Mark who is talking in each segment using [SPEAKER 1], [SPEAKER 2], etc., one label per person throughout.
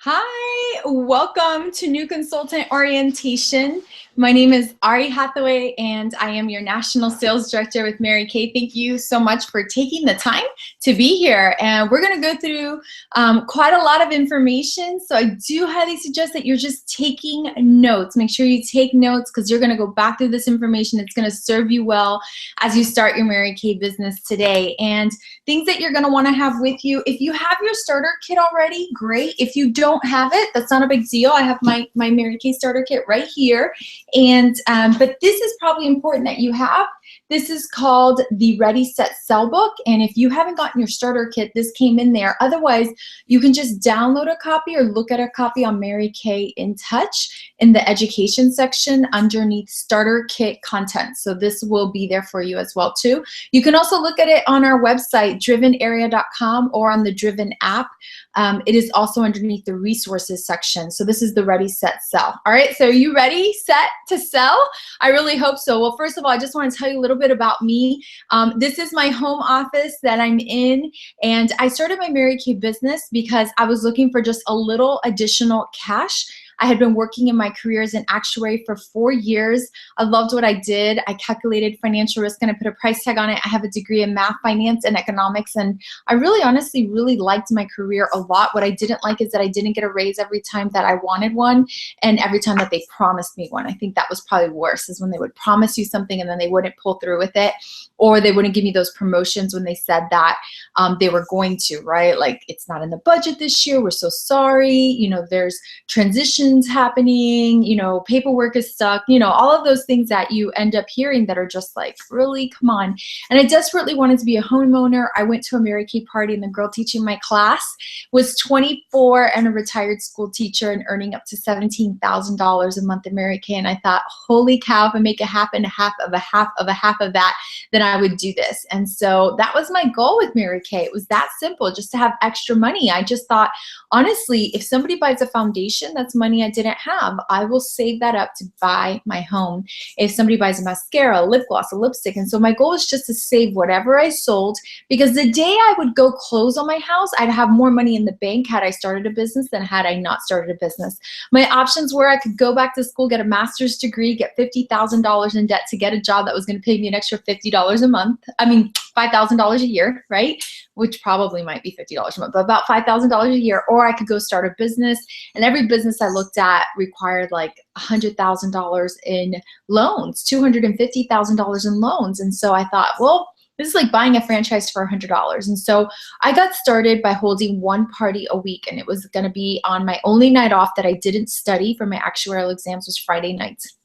[SPEAKER 1] Hi, welcome to New Consultant Orientation. My name is Auri Hatheway and I am your National Sales Director with Mary Kay. Thank you so much for taking the time to be here. And we're going to go through quite a lot of information. So I do highly suggest that you're just taking notes. Make sure you take notes because you're going to go back through this information. It's going to serve you well as you start your Mary Kay business today. And things that you're going to want to have with you. If you have your starter kit already, great. If you don't have it, that's not a big deal. I have my Mary Kay starter kit right here. And but this is probably important that you have. This is called the Ready, Set, Sell book. And if you haven't gotten your starter kit, this came in there. Otherwise, you can just download a copy or look at a copy on Mary Kay in Touch in the education section underneath starter kit content. So this will be there for you as well too. You can also look at it on our website, drivenarea.com, or on the Driven app. It is also underneath the resources section. So this is the Ready, Set, Sell. All right, so are you ready, set to sell? I really hope so. Well, first of all, I just want to tell you a little bit about me. This is my home office that I'm in, and I started my Mary Kay business because I was looking for just a little additional cash. I had been working in my career as an actuary for 4 years. I loved what I did. I calculated financial risk and I put a price tag on it. I have a degree in math, finance, and economics, and I really honestly really liked my career a lot. What I didn't like is that I didn't get a raise every time that I wanted one and every time that they promised me one. I think that was probably worse, is when they would promise you something and then they wouldn't pull through with it, or they wouldn't give me those promotions when they said that they were going to, right? Like, it's not in the budget this year. We're so sorry. You know, there's transitions happening, you know, paperwork is stuck, you know, all of those things that you end up hearing that are just like, really, come on. And I desperately wanted to be a homeowner. I went to a Mary Kay party and the girl teaching my class was 24 and a retired school teacher and earning up to $17,000 a month in Mary Kay. And I thought, holy cow, if I make a half of that, then I would do this. And so that was my goal with Mary Kay. It was that simple, just to have extra money. I just thought, honestly, if somebody buys a foundation, that's money I didn't have. I will save that up to buy my home. If somebody buys a mascara, a lip gloss, a lipstick. And so my goal is just to save whatever I sold, because the day I would go close on my house, I'd have more money in the bank had I started a business than had I not started a business. My options were I could go back to school, get a master's degree, get $50,000 in debt to get a job that was going to pay me an extra $50 a month. I mean, $5,000 a year, right? Which probably might be $50 a month, but about $5,000 a year. Or I could go start a business, and every business I looked at required like $100,000 in loans, $250,000 in loans. And so I thought, well, this is like buying a franchise for $100. And so I got started by holding one party a week, and it was going to be on my only night off that I didn't study for my actuarial exams was Friday nights.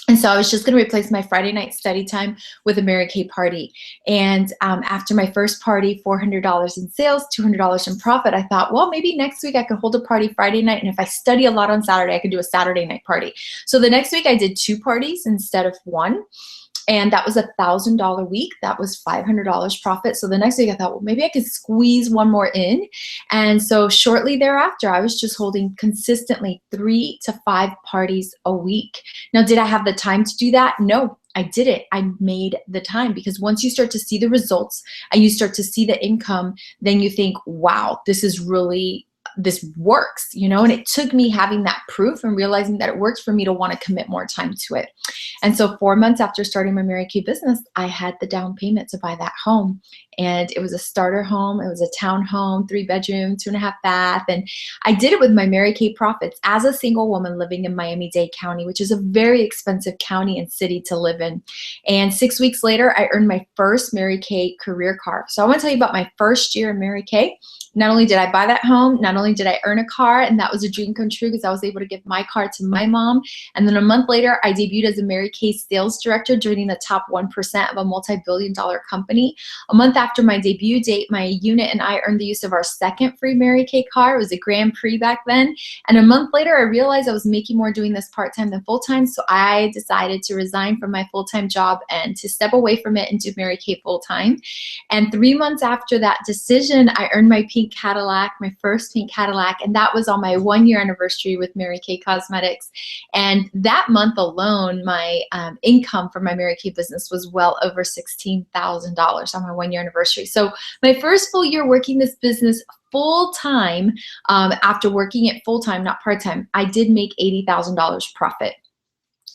[SPEAKER 1] And so I was just going to replace my Friday night study time with a Mary Kay party. And after my first party, $400 in sales, $200 in profit, I thought, well, maybe next week I could hold a party Friday night. And if I study a lot on Saturday, I could do a Saturday night party. So the next week I did 2 parties instead of 1. And that was $1,000 week. That was $500 profit. So the next week I thought, well, maybe I could squeeze one more in. And so shortly thereafter, I was just holding consistently 3 to 5 parties a week. Now, did I have the time to do that? No, I didn't. I made the time, because once you start to see the results and you start to see the income, then you think, wow, this works, you know. And it took me having that proof and realizing that it works for me to want to commit more time to it. And so 4 months after starting my Mary Kay business, I had the down payment to buy that home. And it was a starter home. It was a town home, 3-bedroom, 2.5 bath. And I did it with my Mary Kay profits as a single woman living in Miami-Dade County, which is a very expensive county and city to live in. And 6 weeks later, I earned my first Mary Kay career car. So I want to tell you about my first year in Mary Kay. Not only did I buy that home, not only did I earn a car, and that was a dream come true because I was able to give my car to my mom. And then a month later, I debuted as a Mary Kay sales director, joining the top 1% of a multi-billion-dollar company. A month after my debut date, my unit and I earned the use of our second free Mary Kay car. It was a Grand Prix back then. And a month later, I realized I was making more doing this part-time than full-time. So I decided to resign from my full-time job and to step away from it and do Mary Kay full-time. And 3 months after that decision, I earned my pink Cadillac, my first pink Cadillac, and that was on my 1-year anniversary with Mary Kay Cosmetics. And that month alone, my income from my Mary Kay business was well over $16,000 on my 1-year anniversary. So my first full year working this business full-time, after working it full-time, not part-time, I did make $80,000 profit.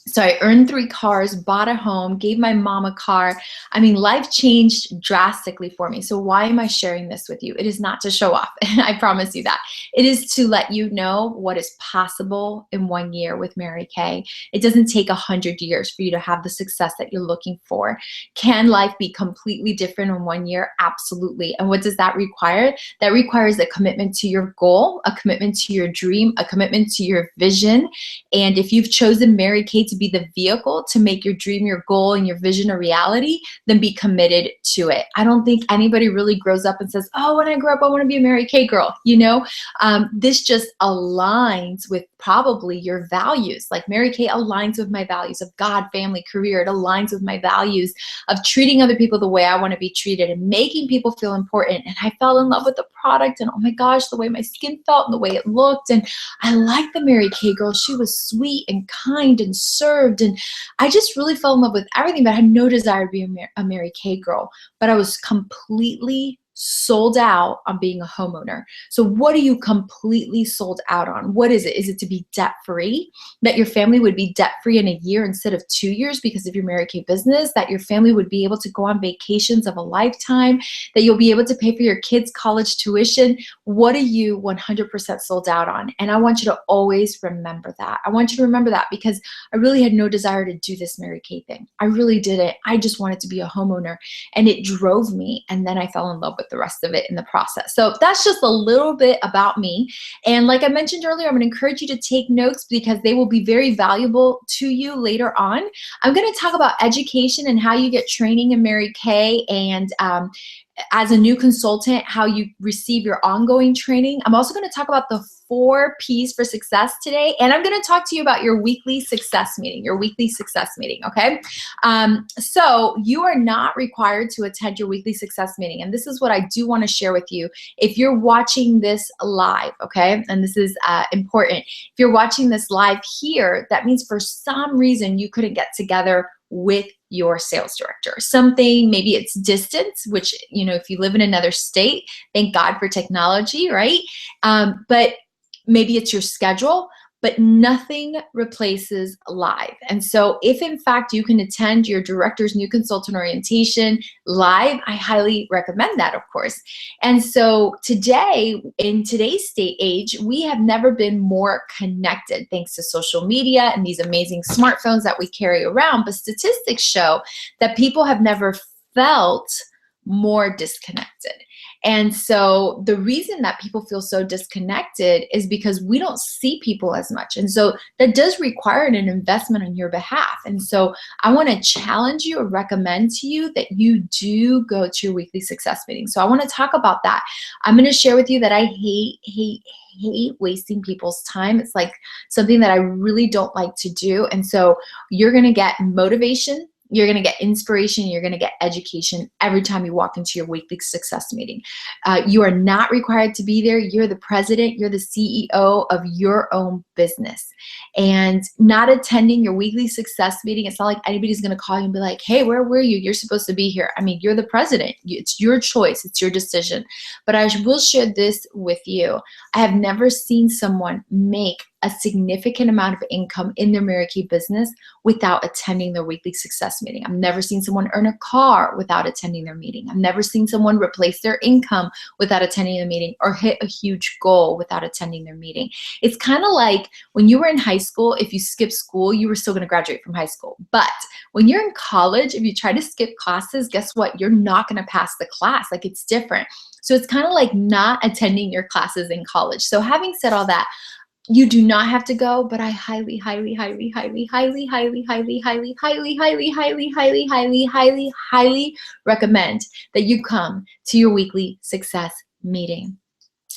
[SPEAKER 1] So I earned 3 cars, bought a home, gave my mom a car. I mean, life changed drastically for me. So why am I sharing this with you? It is not to show off. I promise you that. It is to let you know what is possible in 1 year with Mary Kay. It doesn't take 100 years for you to have the success that you're looking for. Can life be completely different in 1 year? Absolutely. And what does that require? That requires a commitment to your goal, a commitment to your dream, a commitment to your vision. And if you've chosen Mary Kay to be the vehicle to make your dream, your goal, and your vision a reality, then be committed to it. I don't think anybody really grows up and says, oh, when I grow up, I want to be a Mary Kay girl. You know, this just aligns with probably your values. Like Mary Kay aligns with my values of God, family, career. It aligns with my values of treating other people the way I want to be treated and making people feel important. And I fell in love with the product, and oh my gosh, the way my skin felt and the way it looked. And I liked the Mary Kay girl. She was sweet and kind and served, and I just really fell in love with everything, but I had no desire to be a Mary Kay girl. But I was completely sold out on being a homeowner. So what are you completely sold out on? What is it? Is it to be debt-free? That your family would be debt-free in a year instead of 2 years because of your Mary Kay business? That your family would be able to go on vacations of a lifetime? That you'll be able to pay for your kids' college tuition? What are you 100% sold out on? And I want you to always remember that. I want you to remember that because I really had no desire to do this Mary Kay thing. I really didn't. I just wanted to be a homeowner, and it drove me, and then I fell in love with the rest of it in the process. So that's just a little bit about me. And like I mentioned earlier, I'm going to encourage you to take notes because they will be very valuable to you later on. I'm going to talk about education and how you get training in Mary Kay, and as a new consultant, how you receive your ongoing training. I'm also going to talk about the 4 P's for success today, and I'm going to talk to you about your weekly success meeting, okay? So you are not required to attend your weekly success meeting, and this is what I do want to share with you. If you're watching this live, okay, and this is important, if you're watching this live here, that means for some reason you couldn't get together with your sales director. Something, maybe it's distance, which, you know, if you live in another state, thank God for technology, right? But maybe it's your schedule, but nothing replaces live. And so if in fact you can attend your director's new consultant orientation live, I highly recommend that, of course. And so today, in today's age, we have never been more connected thanks to social media and these amazing smartphones that we carry around. But statistics show that people have never felt more disconnected. And so the reason that people feel so disconnected is because we don't see people as much. And so that does require an investment on your behalf. And so I want to challenge you or recommend to you that you do go to your weekly success meeting. So I want to talk about that. I'm going to share with you that I hate wasting people's time. It's like something that I really don't like to do. And so you're going to get motivation, you're going to get inspiration, you're going to get education every time you walk into your weekly success meeting. You are not required to be there. You're the president, you're the CEO of your own business. And not attending your weekly success meeting, it's not like anybody's going to call you and be like, hey, where were you? You're supposed to be here. I mean, you're the president. It's your choice. It's your decision. But I will share this with you. I have never seen someone make a significant amount of income in their Mary Kay business without attending their weekly success meeting. I've never seen someone earn a car without attending their meeting. I've never seen someone replace their income without attending the meeting or hit a huge goal without attending their meeting. It's kind of like when you were in high school, if you skipped school, you were still going to graduate from high school. But when you're in college, if you try to skip classes, guess what? You're not going to pass the class. Like, it's different. So it's kind of like not attending your classes in college. So having said all that, you do not have to go, but I highly recommend that you come to your weekly success meeting.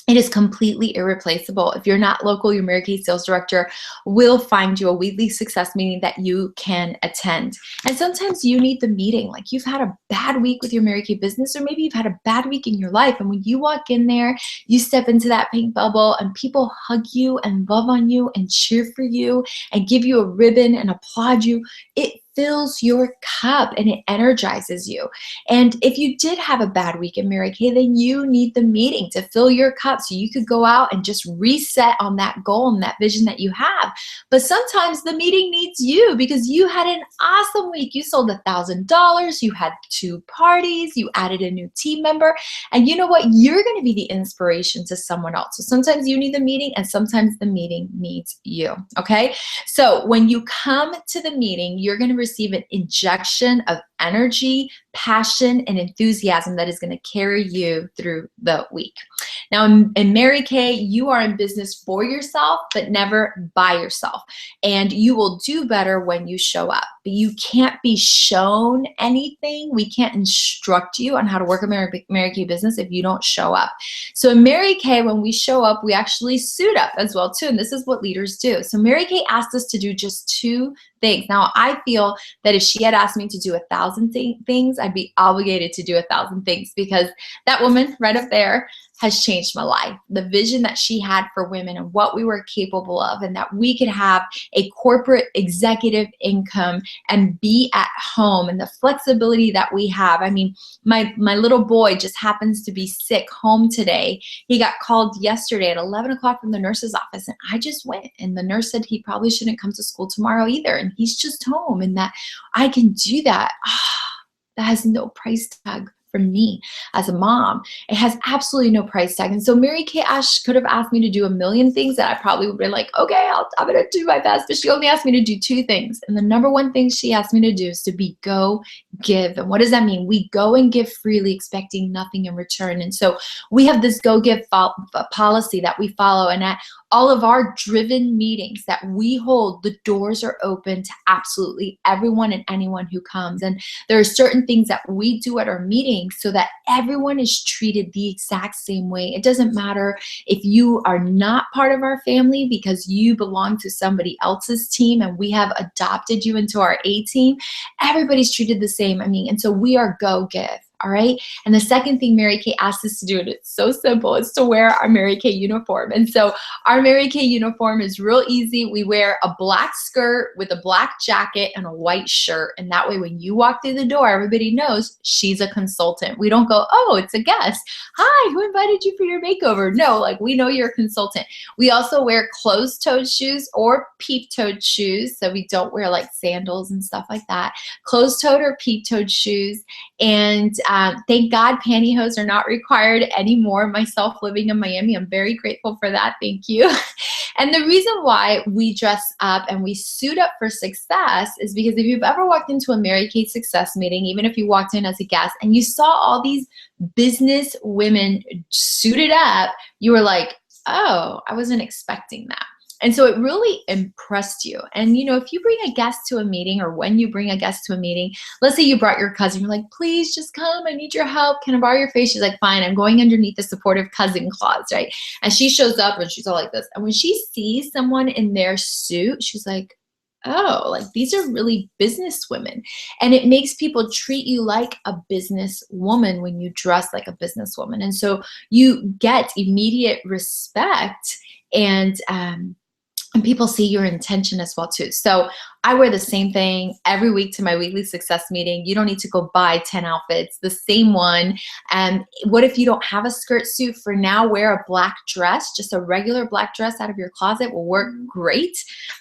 [SPEAKER 1] It is completely irreplaceable. If you're not local, your Mary Kay sales director will find you a weekly success meeting that you can attend. And sometimes you need the meeting. Like, you've had a bad week with your Mary Kay business, or maybe you've had a bad week in your life. And when you walk in there, you step into that pink bubble and people hug you and love on you and cheer for you and give you a ribbon and applaud you. It fills your cup and it energizes you. And if you did have a bad week in Mary Kay, then you need the meeting to fill your cup so you could go out and just reset on that goal and that vision that you have. But sometimes the meeting needs you because you had an awesome week. You sold $1,000, you had 2 parties, you added a new team member, and you know what? You're going to be the inspiration to someone else. So sometimes you need the meeting and sometimes the meeting needs you, okay? So when you come to the meeting, you're going to receive an injection of energy, passion, and enthusiasm that is going to carry you through the week. Now, in Mary Kay, you are in business for yourself, but never by yourself. And you will do better when you show up. But you can't be shown anything. We can't instruct you on how to work a Mary Kay business if you don't show up. So in Mary Kay, when we show up, we actually suit up as well too. And this is what leaders do. So Mary Kay asked us to do just 2 things. Now, I feel that if she had asked me to do 1,000 things, I'd be obligated to do 1,000 things, because that woman right up there has changed my life. The vision that she had for women and what we were capable of, and that we could have a corporate executive income and be at home, and the flexibility that we have. I mean, my little boy just happens to be sick home today. He got called yesterday at 11 o'clock from the nurse's office, and I just went, and the nurse said he probably shouldn't come to school tomorrow either, and he's just home, and that I can do that. That has no price tag for me as a mom. It has absolutely no price tag. And so Mary Kay could have asked me to do 1,000,000 things that I probably would have been like, okay, I'm going to do my best. But she only asked me to do 2 things. And the number one thing she asked me to do is to go give. And what does that mean? We go and give freely, expecting nothing in return. And so we have this go give policy that we follow. And at all of our driven meetings that we hold, the doors are open to absolutely everyone and anyone who comes. And there are certain things that we do at our meetings so that everyone is treated the exact same way. It doesn't matter if you are not part of our family because you belong to somebody else's team and we have adopted you into our A team. Everybody's treated the same. I mean, and so we are go give. All right. And the second thing Mary Kay asked us to do, and it's so simple, is to wear our Mary Kay uniform. And so our Mary Kay uniform is real easy. We wear a black skirt with a black jacket and a white shirt. And that way, when you walk through the door, everybody knows she's a consultant. We don't go, oh, it's a guest. Hi, who invited you for your makeover? No, like, we know you're a consultant. We also wear closed-toed shoes or peep-toed shoes. So we don't wear like sandals and stuff like that. Closed-toed or peep-toed shoes. And thank God pantyhose are not required anymore. Myself living in Miami, I'm very grateful for that. Thank you. And the reason why we dress up and we suit up for success is because if you've ever walked into a Mary Kay success meeting, even if you walked in as a guest and you saw all these business women suited up, you were like, oh, I wasn't expecting that. And so it really impressed you. And, you know, if you bring a guest to a meeting, or when you bring a guest to a meeting, let's say you brought your cousin, you're like, please just come, I need your help. Can I borrow your face? She's like, fine, I'm going underneath the supportive cousin clause, right? And she shows up and she's all like this. And when she sees someone in their suit, she's like, oh, like, these are really business women. And it makes people treat you like a business woman when you dress like a business woman. And so you get immediate respect, and people see your intention as well too. So I wear the same thing every week to my weekly success meeting. You don't need to go buy 10 outfits, the same one. And what if you don't have a skirt suit? For now, wear a black dress, just a regular black dress out of your closet will work great.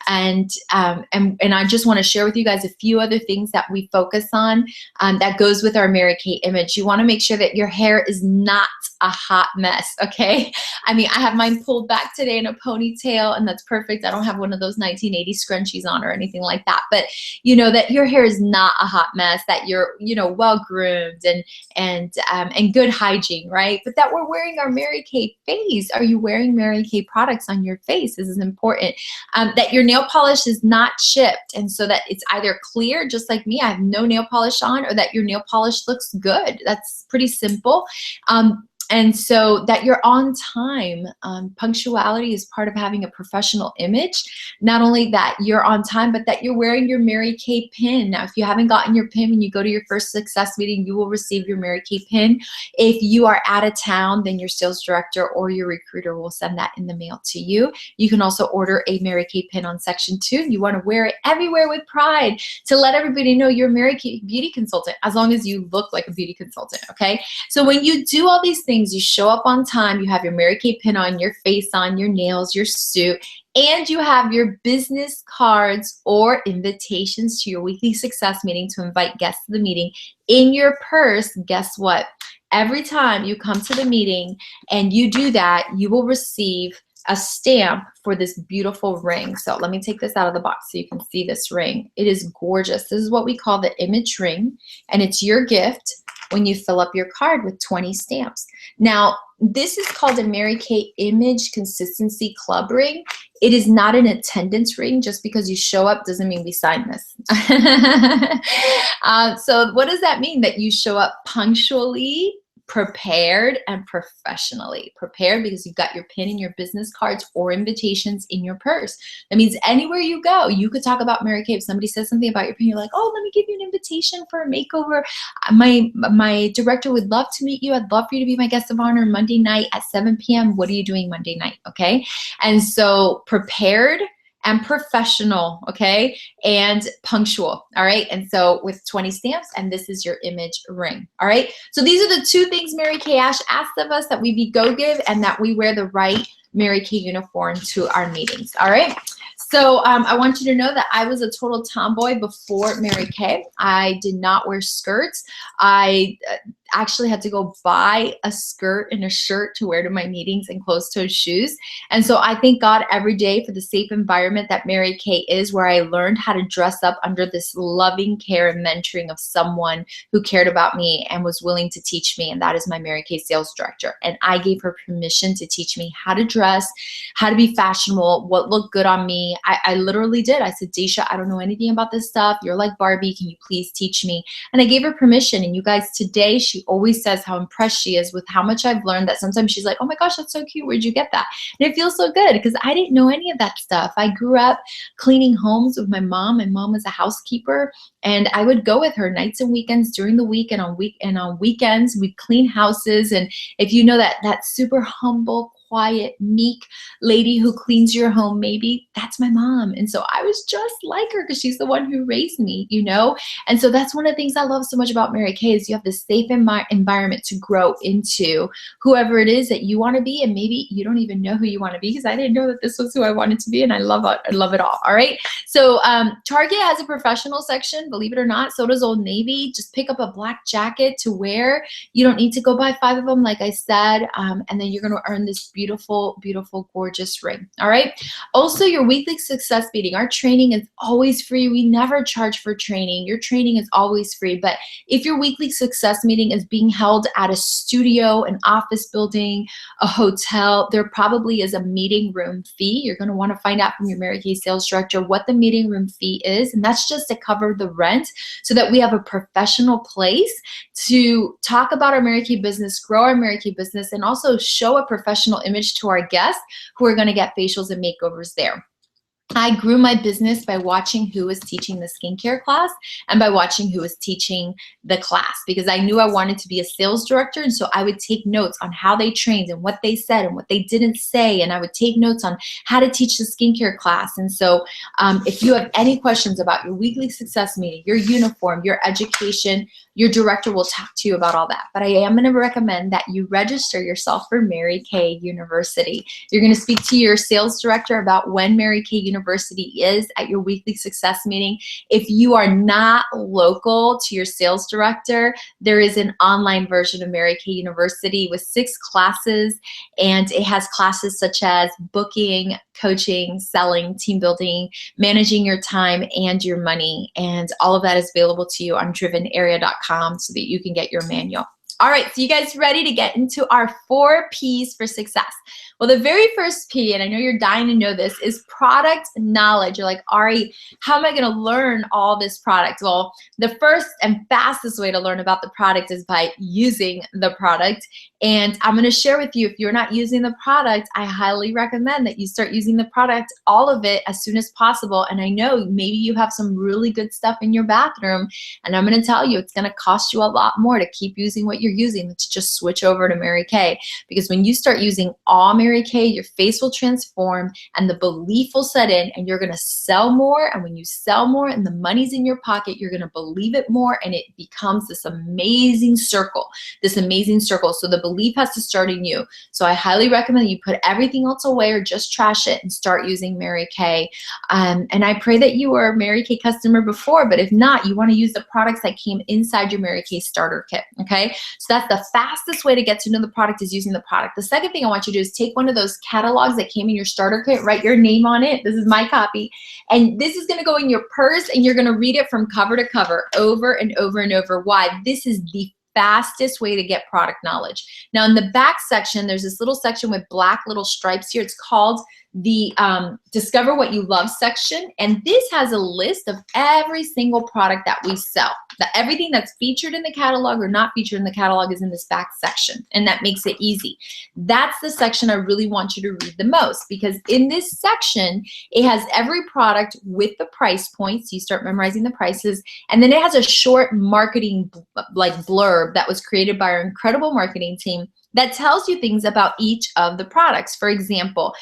[SPEAKER 1] And I just want to share with you guys a few other things that we focus on that goes with our Mary Kay image. You want to make sure that your hair is not a hot mess, okay? I mean, I have mine pulled back today in a ponytail, and that's perfect. I don't have one of those 1980 scrunchies on or anything like that, but you know that your hair is not a hot mess, that you're, you know, well groomed and good hygiene, right? But that we're wearing our Mary Kay face. Are you wearing Mary Kay products on your face? This is important. That your nail polish is not chipped, and so that it's either clear, just like me, I have no nail polish on, or that your nail polish looks good. That's pretty simple. And so that you're on time. Punctuality is part of having a professional image. Not only that you're on time, but that you're wearing your Mary Kay pin. Now, if you haven't gotten your pin when you go to your first success meeting, you will receive your Mary Kay pin. If you are out of town, then your sales director or your recruiter will send that in the mail to you. You can also order a Mary Kay pin on section 2. You want to wear it everywhere with pride to let everybody know you're a Mary Kay beauty consultant, as long as you look like a beauty consultant, okay? So when you do all these things, you show up on time, you have your Mary Kay pin on, your face on, your nails, your suit, and you have your business cards or invitations to your weekly success meeting to invite guests to the meeting in your purse. Guess what? Every time you come to the meeting and you do that, you will receive a stamp for this beautiful ring. So let me take this out of the box so you can see this ring. It is gorgeous. This is what we call the image ring, and it's your gift when you fill up your card with 20 stamps. Now, this is called a Mary Kay Image Consistency Club ring. It is not an attendance ring. Just because you show up doesn't mean we sign this. So what does that mean? That you show up punctually, prepared, and professionally. Prepared because you've got your pin and your business cards or invitations in your purse. That means anywhere you go, you could talk about Mary Kay. If somebody says something about your pin, you're like, oh, let me give you an invitation for a makeover. My director would love to meet you. I'd love for you to be my guest of honor Monday night at 7 p.m. What are you doing Monday night? Okay. And so prepared and professional, okay, and punctual, all right? And so with 20 stamps, and this is your image ring, all right? So these are the 2 things Mary Kay Ash asked of us, that we be go-give and that we wear the right Mary Kay uniform to our meetings, all right? So I want you to know that I was a total tomboy before Mary Kay. I did not wear skirts. I actually had to go buy a skirt and a shirt to wear to my meetings and closed-toed shoes. And so I thank God every day for the safe environment that Mary Kay is, where I learned how to dress up under this loving care and mentoring of someone who cared about me and was willing to teach me, and that is my Mary Kay sales director. And I gave her permission to teach me how to dress, how to be fashionable, what looked good on me. I literally did. I said, Daisha, I don't know anything about this stuff. You're like Barbie. Can you please teach me? And I gave her permission. And you guys, today, she always says how impressed she is with how much I've learned, that sometimes she's like, oh my gosh, that's so cute. Where'd you get that? And it feels so good because I didn't know any of that stuff. I grew up cleaning homes with my mom. My mom was a housekeeper, and I would go with her nights and weekends during the week, and on weekends we'd clean houses. And if you know that super humble, quiet, meek lady who cleans your home, maybe that's my mom. And so I was just like her because she's the one who raised me, you know? And so that's one of the things I love so much about Mary Kay, is you have this safe environment to grow into whoever it is that you want to be. And maybe you don't even know who you want to be, because I didn't know that this was who I wanted to be, and I love it. I love it all. All right. So Target has a professional section, believe it or not. So does Old Navy. Just pick up a black jacket to wear. You don't need to go buy 5 of them, like I said. And then you're going to earn this beautiful, beautiful, gorgeous ring. All right. Also, your weekly success meeting. Our training is always free. We never charge for training. Your training is always free. But if your weekly success meeting is being held at a studio, an office building, a hotel, there probably is a meeting room fee. You're going to want to find out from your Mary Kay sales director what the meeting room fee is. And that's just to cover the rent, so that we have a professional place to talk about our Mary Kay business, grow our Mary Kay business, and also show a professional image to our guests who are going to get facials and makeovers there. I grew my business by watching who was teaching the skincare class and by watching who was teaching the class, because I knew I wanted to be a sales director. And so I would take notes on how they trained and what they said and what they didn't say. And I would take notes on how to teach the skincare class. And so if you have any questions about your weekly success meeting, your uniform, your education, your director will talk to you about all that. But I am going to recommend that you register yourself for Mary Kay University. You're going to speak to your sales director about when Mary Kay University is at your weekly success meeting. If you are not local to your sales director, there is an online version of Mary Kay University with 6 classes, and it has classes such as booking, coaching, selling, team building, managing your time and your money, and all of that is available to you on drivenarea.com so that you can get your manual. All right, so you guys ready to get into our 4 P's for success? Well, the very first P, and I know you're dying to know this, is product knowledge. You're like, Ari, how am I going to learn all this product? Well, the first and fastest way to learn about the product is by using the product. And I'm going to share with you, if you're not using the product, I highly recommend that you start using the product, all of it, as soon as possible. And I know maybe you have some really good stuff in your bathroom, and I'm going to tell you it's going to cost you a lot more to keep using what you're using than to just switch over to Mary Kay. Because when you start using all Mary Kay, your face will transform and the belief will set in, and you're going to sell more. And when you sell more and the money's in your pocket, you're going to believe it more, and it becomes this amazing circle, So the belief has to start in you. So I highly recommend that you put everything else away or just trash it and start using Mary Kay. And I pray that you were a Mary Kay customer before, but if not, you want to use the products that came inside your Mary Kay starter kit, okay? So that's the fastest way to get to know the product, is using the product. The second thing I want you to do is take one of those catalogs that came in your starter kit, write your name on it. This is my copy. And this is going to go in your purse, and you're going to read it from cover to cover over and over and over. Why? This is the fastest way to get product knowledge. Now in the back section, there's this little section with black little stripes here. It's called the Discover What You Love section. And this has a list of every single product that we sell. Everything that's featured in the catalog or not featured in the catalog is in this back section. And that makes it easy. That's the section I really want you to read the most, because in this section, it has every product with the price points. You start memorizing the prices. And then it has a short marketing blurb that was created by our incredible marketing team that tells you things about each of the products. For example,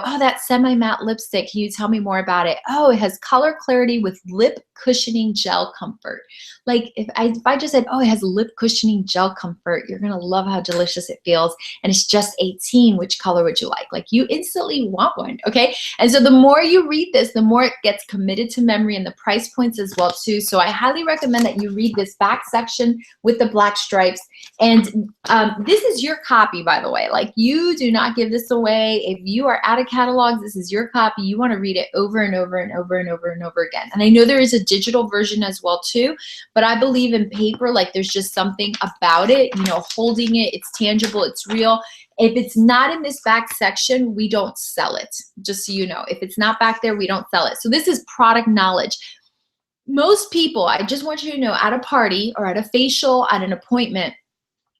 [SPEAKER 1] oh, that semi-matte lipstick, can you tell me more about it? Oh, it has color clarity with lip cushioning gel comfort. Like if I just said, oh, it has lip cushioning gel comfort, you're gonna love how delicious it feels. And it's just 18, which color would you like? Like you instantly want one, okay? And so the more you read this, the more it gets committed to memory, and the price points as well too. So I highly recommend that you read this back section with the black stripes. And this is your copy, by the way. Like you do not give this away. If you are out of catalogs, this is your copy. You want to read it over and over and over and over and over again. And I know there is a digital version as well too, but I believe in paper. Like there's just something about it, holding it, it's tangible, it's real. If it's not in this back section, we don't sell it, just so you know. If it's not back there, we don't sell it. So this is product knowledge. Most people, I just want you to know, at a party or at a facial, at an appointment,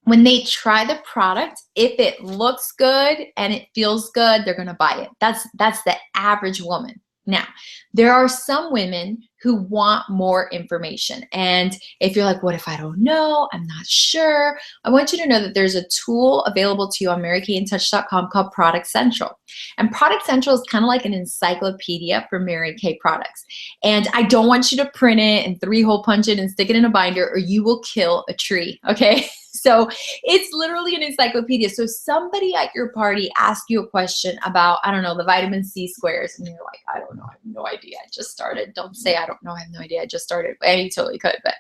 [SPEAKER 1] when they try the product, if it looks good and it feels good, they're going to buy it. That's the average woman. Now, there are some women who want more information. And if you're like, what if I don't know? I'm not sure. I want you to know that there's a tool available to you on MaryKayInTouch.com called Product Central. And Product Central is kind of like an encyclopedia for Mary Kay products. And I don't want you to print it and 3-hole punch it and stick it in a binder, or you will kill a tree, okay? So it's literally an encyclopedia. So somebody at your party asks you a question about, I don't know, the vitamin C squares, and you're like, I don't know, I have no idea. I just started. Don't say I don't know, I have no idea. I just started. I mean, you totally could, but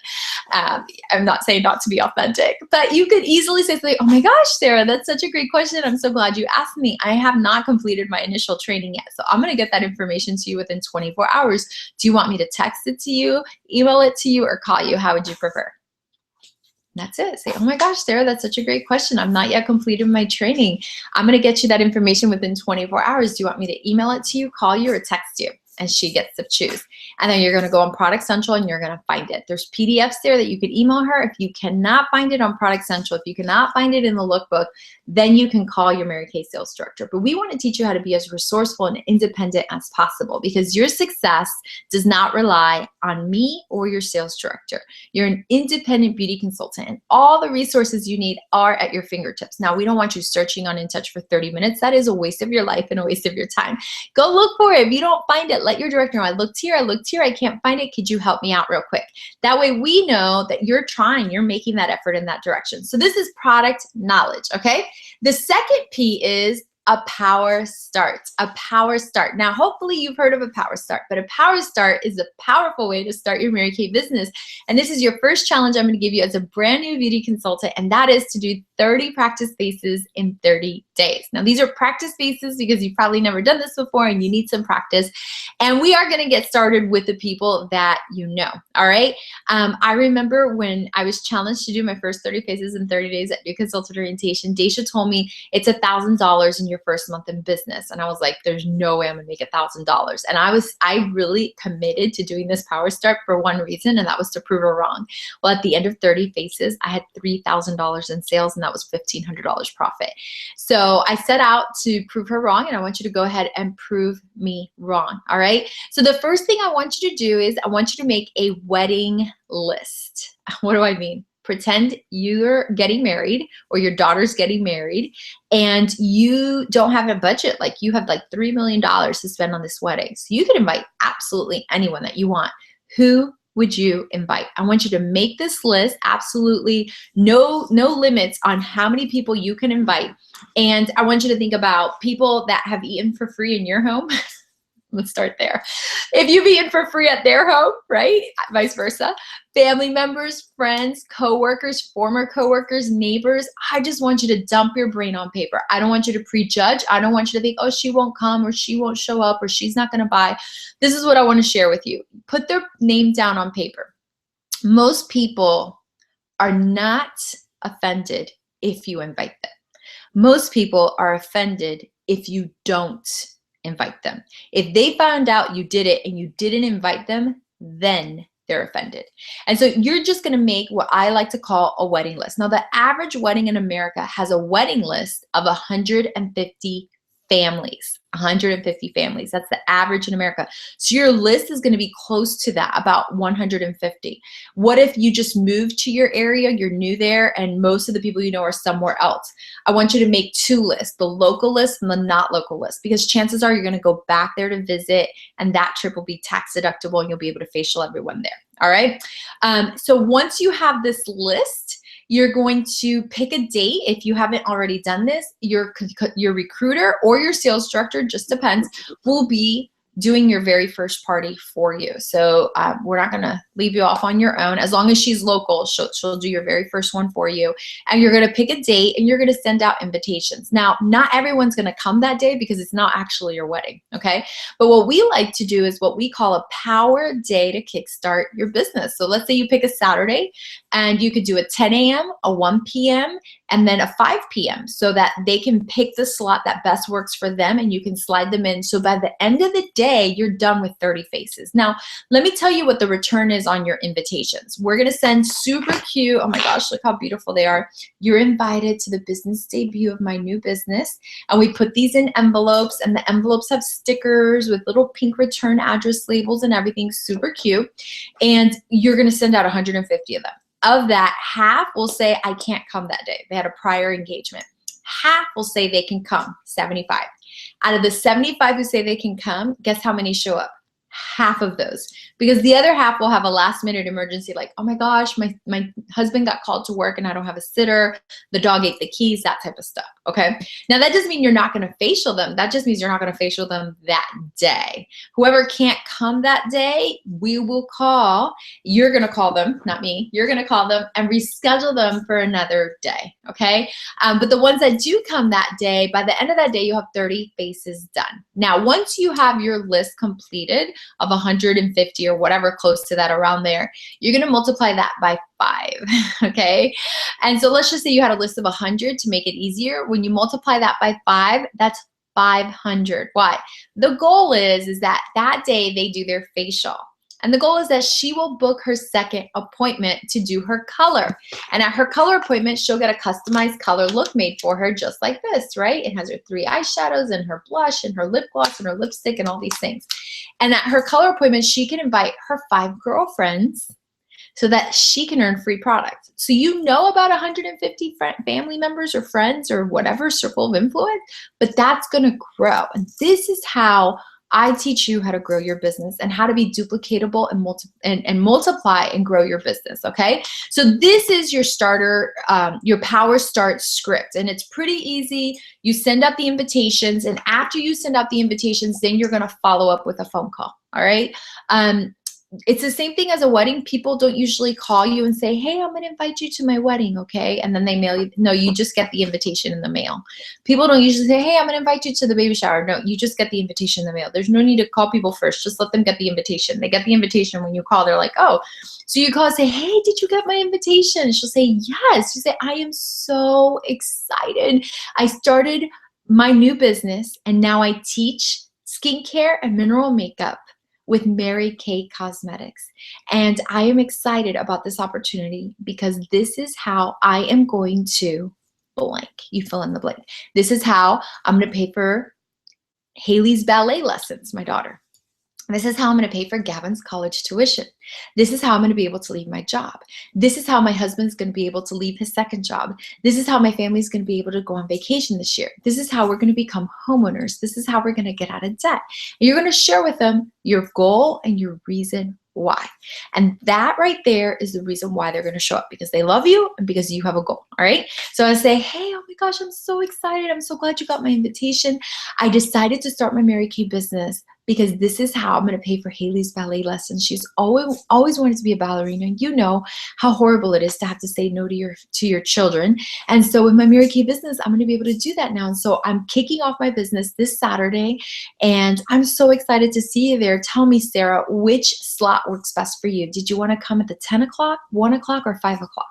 [SPEAKER 1] I'm not saying not to be authentic. But you could easily say something, oh my gosh, Sarah, that's such a great question. I'm so glad you asked me. I have not completed my initial training yet. So I'm going to get that information to you within 24 hours. Do you want me to text it to you, email it to you, or call you? How would you prefer? That's it. Say, oh my gosh, Sarah, that's such a great question. I'm not yet completed my training. I'm going to get you that information within 24 hours. Do you want me to email it to you, call you, or text you? And she gets to choose. And then you're going to go on Product Central and you're going to find it. There's PDFs there that you could email her. If you cannot find it on Product Central, if you cannot find it in the lookbook, then you can call your Mary Kay sales director. But we want to teach you how to be as resourceful and independent as possible, because your success does not rely on me or your sales director. You're an independent beauty consultant, and all the resources you need are at your fingertips. Now, we don't want you searching on InTouch for 30 minutes. That is a waste of your life and a waste of your time. Go look for it. If you don't find it, let your director know, I looked here, I can't find it. Could you help me out real quick? That way we know that you're trying, you're making that effort in that direction. So this is product knowledge, okay? The second P is a power start, a power start. Now, hopefully you've heard of a power start, but a power start is a powerful way to start your Mary Kay business. And this is your first challenge I'm going to give you as a brand new beauty consultant, and that is to do 30 practice spaces in 30 days. Now, these are practice spaces because you've probably never done this before and you need some practice. And we are going to get started with the people that you know, all right? I remember when I was challenged to do my first 30 faces in 30 days at New Consultant Orientation, Daisha told me it's $1,000 in your first month in business. And I was like, there's no way I'm gonna make $1,000. And I really committed to doing this power start for one reason, and that was to prove her wrong. Well, at the end of 30 faces, I had $3,000 in sales, and that was $1,500 profit. So I set out to prove her wrong, and I want you to go ahead and prove me wrong, all right? So the first thing I want you to do is I want you to make a wedding list. What do I mean? Pretend you're getting married or your daughter's getting married and you don't have a budget. Like you have like $3 million to spend on this wedding. So you can invite absolutely anyone that you want. Who would you invite? I want you to make this list, absolutely no limits on how many people you can invite. And I want you to think about people that have eaten for free in your home. Let's start there. If you've eaten for free at their home, right? Vice versa. Family members, friends, coworkers, former coworkers, neighbors. I just want you to dump your brain on paper. I don't want you to prejudge. I don't want you to think, oh, she won't come or she won't show up or she's not going to buy. This is what I want to share with you. Put their name down on paper. Most people are not offended if you invite them. Most people are offended if you don't invite them. If they found out you did it and you didn't invite them, then they're offended. And so you're just going to make what I like to call a wedding list. Now, the average wedding in America has a wedding list of 150 families. 150 families. That's the average in America. So your list is going to be close to that, about 150. What if you just moved to your area, you're new there, and most of the people you know are somewhere else? I want you to make two lists, the local list and the not local list, because chances are you're going to go back there to visit, and that trip will be tax deductible, and you'll be able to facial everyone there. All right? So once you have this list, you're going to pick a date. If you haven't already done this, your recruiter or your sales director, just depends, will be doing your very first party for you. So we're not gonna leave you off on your own. As long as she's local, she'll do your very first one for you. And you're gonna pick a date and you're gonna send out invitations. Now, not everyone's gonna come that day because it's not actually your wedding, okay? But what we like to do is what we call a power day to kickstart your business. So let's say you pick a Saturday and you could do a 10 a.m., a 1 p.m., and then a 5 p.m. so that they can pick the slot that best works for them and you can slide them in. So by the end of the day, you're done with 30 faces. Now, let me tell you what the return is on your invitations. We're going to send super cute, oh my gosh, look how beautiful they are. You're invited to the business debut of my new business. And we put these in envelopes, and the envelopes have stickers with little pink return address labels and everything, super cute. And you're going to send out 150 of them. Of that, half will say, I can't come that day. They had a prior engagement. Half will say they can come, 75. Out of the 75 who say they can come, guess how many show up? Half of those. Because the other half will have a last minute emergency like, oh my gosh, my husband got called to work and I don't have a sitter. The dog ate the keys, that type of stuff, okay? Now that doesn't mean you're not gonna facial them. That just means you're not gonna facial them that day. Whoever can't come that day, we will call. You're gonna call them, not me. You're gonna call them and reschedule them for another day, okay? But the ones that do come that day, by the end of that day, you have 30 faces done. Now, once you have your list completed of 150 or whatever close to that around there, you're gonna multiply that by 5, okay? And so let's just say you had a list of 100 to make it easier. When you multiply that by 5, that's 500. Why? The goal is that day they do their facial. And the goal is that she will book her second appointment to do her color. And at her color appointment, she'll get a customized color look made for her just like this, right? It has her 3 eyeshadows and her blush and her lip gloss and her lipstick and all these things. And at her color appointment, she can invite her 5 girlfriends so that she can earn free product. So you know about 150 family members or friends or whatever circle of influence, but that's gonna grow. And this is how I teach you how to grow your business and how to be duplicatable and multiply and grow your business, okay? So this is your starter, your Power Start script, and it's pretty easy. You send out the invitations, and after you send out the invitations, then you're gonna follow up with a phone call, all right? It's the same thing as a wedding. People don't usually call you and say, hey, I'm gonna invite you to my wedding, okay? And then they mail you. No, you just get the invitation in the mail. People don't usually say, hey, I'm gonna invite you to the baby shower. No, you just get the invitation in the mail. There's no need to call people first. Just let them get the invitation. They get the invitation when you call. They're like, oh. So you call and say, hey, did you get my invitation? She'll say, yes. You say, I am so excited. I started my new business and now I teach skincare and mineral makeup with Mary Kay Cosmetics. And I am excited about this opportunity because this is how I am going to blank. You fill in the blank. This is how I'm going to pay for Haley's ballet lessons, my daughter. This is how I'm going to pay for Gavin's college tuition. This is how I'm going to be able to leave my job. This is how my husband's going to be able to leave his second job. This is how my family's going to be able to go on vacation this year. This is how we're going to become homeowners. This is how we're going to get out of debt. And you're going to share with them your goal and your reason why. And that right there is the reason why they're going to show up, because they love you and because you have a goal. All right. So I say, hey, oh my gosh, I'm so excited. I'm so glad you got my invitation. I decided to start my Mary Kay business because this is how I'm going to pay for Haley's ballet lessons. She's always wanted to be a ballerina. You know how horrible it is to have to say no to your children. And so with my Mary Kay business, I'm going to be able to do that now. And so I'm kicking off my business this Saturday, and I'm so excited to see you there. Tell me, Sarah, which slot works best for you? Did you want to come at the 10 o'clock, 1 o'clock, or 5 o'clock?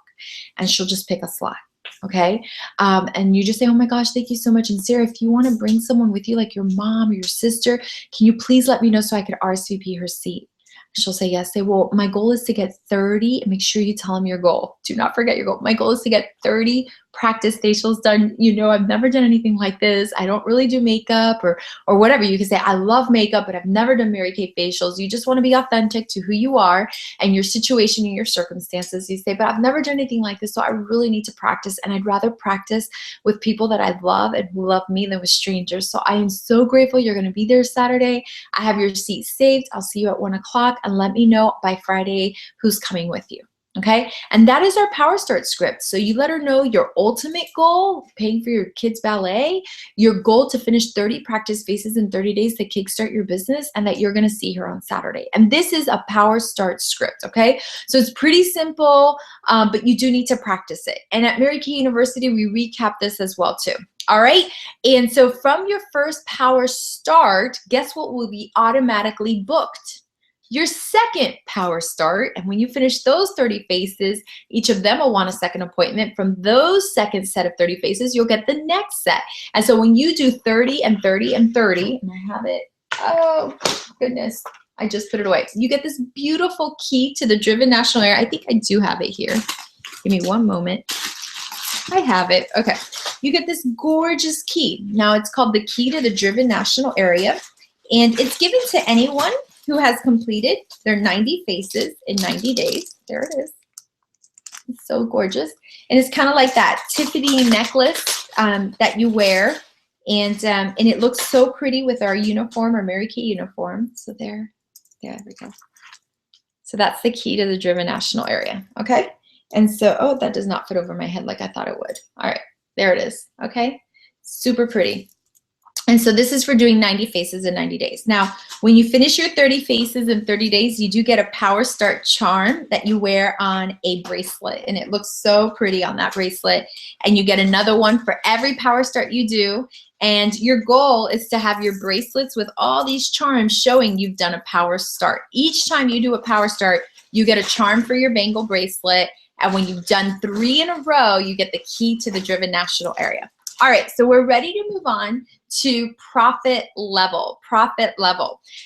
[SPEAKER 1] And she'll just pick a slot. Okay. And you just say, oh my gosh, thank you so much. And Sarah, if you want to bring someone with you, like your mom or your sister, can you please let me know so I could RSVP her seat? She'll say yes. Say, well, my goal is to get 30, and make sure you tell them your goal. Do not forget your goal. My goal is to get 30 practice facials done. You know, I've never done anything like this. I don't really do makeup or whatever. You can say, I love makeup, but I've never done Mary Kay facials. You just want to be authentic to who you are and your situation and your circumstances. You say, but I've never done anything like this, so I really need to practice. And I'd rather practice with people that I love and who love me than with strangers. So I am so grateful you're going to be there Saturday. I have your seat saved. I'll see you at 1 o'clock, and let me know by Friday who's coming with you. Okay, and that is our Power Start script. So you let her know your ultimate goal, paying for your kids' ballet, your goal to finish 30 practice faces in 30 days to kickstart your business, and that you're going to see her on Saturday. And this is a Power Start script, okay? So it's pretty simple, but you do need to practice it. And at Mary Kay University, we recap this as well too. All right, and so from your first Power Start, guess what will be automatically booked? Your second Power Start. And when you finish those 30 faces, each of them will want a second appointment. From those second set of 30 faces, you'll get the next set. And so when you do 30 and 30 and 30, and I have it, oh goodness, I just put it away. You get this beautiful key to the Driven National Area. I think I do have it here. Give me one moment. I have it. Okay. You get this gorgeous key. Now it's called the Key to the Driven National Area, and it's given to anyone who has completed their 90 faces in 90 days. There it is. It's so gorgeous. And it's kind of like that Tiffany necklace that you wear. And it looks so pretty with our uniform, our Mary Kay uniform. So there we go. So that's the Key to the Driven National Area, okay? And so, oh, that does not fit over my head like I thought it would. All right, there it is, okay? Super pretty. And so this is for doing 90 faces in 90 days. Now, when you finish your 30 faces in 30 days, you do get a Power Start charm that you wear on a bracelet. And it looks so pretty on that bracelet. And you get another one for every Power Start you do. And your goal is to have your bracelets with all these charms showing you've done a Power Start. Each time you do a Power Start, you get a charm for your bangle bracelet. And when you've done 3 in a row, you get the Key to the Driven National Area. All right, so we're ready to move on to profit level.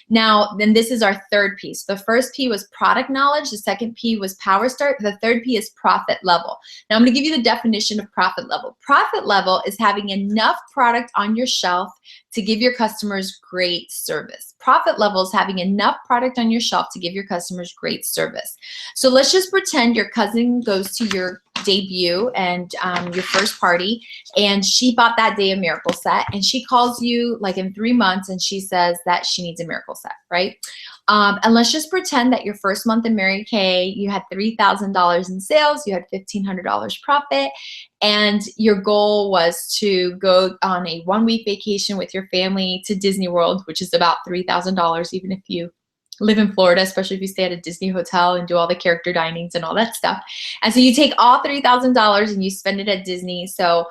[SPEAKER 1] Now, then this is our third P. So the first P was product knowledge. The second P was Power Start. The third P is profit level. Now, I'm going to give you the definition of profit level. Profit level is having enough product on your shelf to give your customers great service. Profit level is having enough product on your shelf to give your customers great service. So let's just pretend your cousin goes to your debut and your first party, and she bought that day a miracle set, and she calls you like in 3 months and she says that she needs a miracle set, right? And let's just pretend that your first month in Mary Kay, you had $3,000 in sales, you had $1,500 profit, and your goal was to go on a 1-week vacation with your family to Disney World, which is about $3,000, even if you live in Florida, especially if you stay at a Disney hotel and do all the character dinings and all that stuff. And so you take all $3,000 and you spend it at Disney. So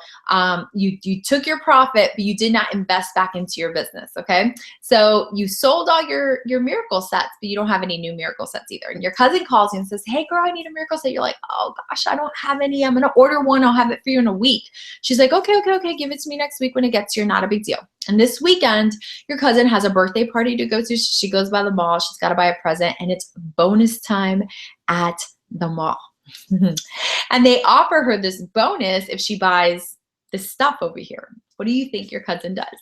[SPEAKER 1] you took your profit, but you did not invest back into your business, okay? So you sold all your miracle sets, but you don't have any new miracle sets either. And your cousin calls you and says, hey girl, I need a miracle set. You're like, oh gosh, I don't have any. I'm gonna order one. I'll have it for you in a week. She's like, okay, give it to me next week when it gets here. Not a big deal. And this weekend, your cousin has a birthday party to go to. She goes by the mall. She's got to buy a present, and it's bonus time at the mall. And they offer her this bonus if she buys this stuff over here. What do you think your cousin does?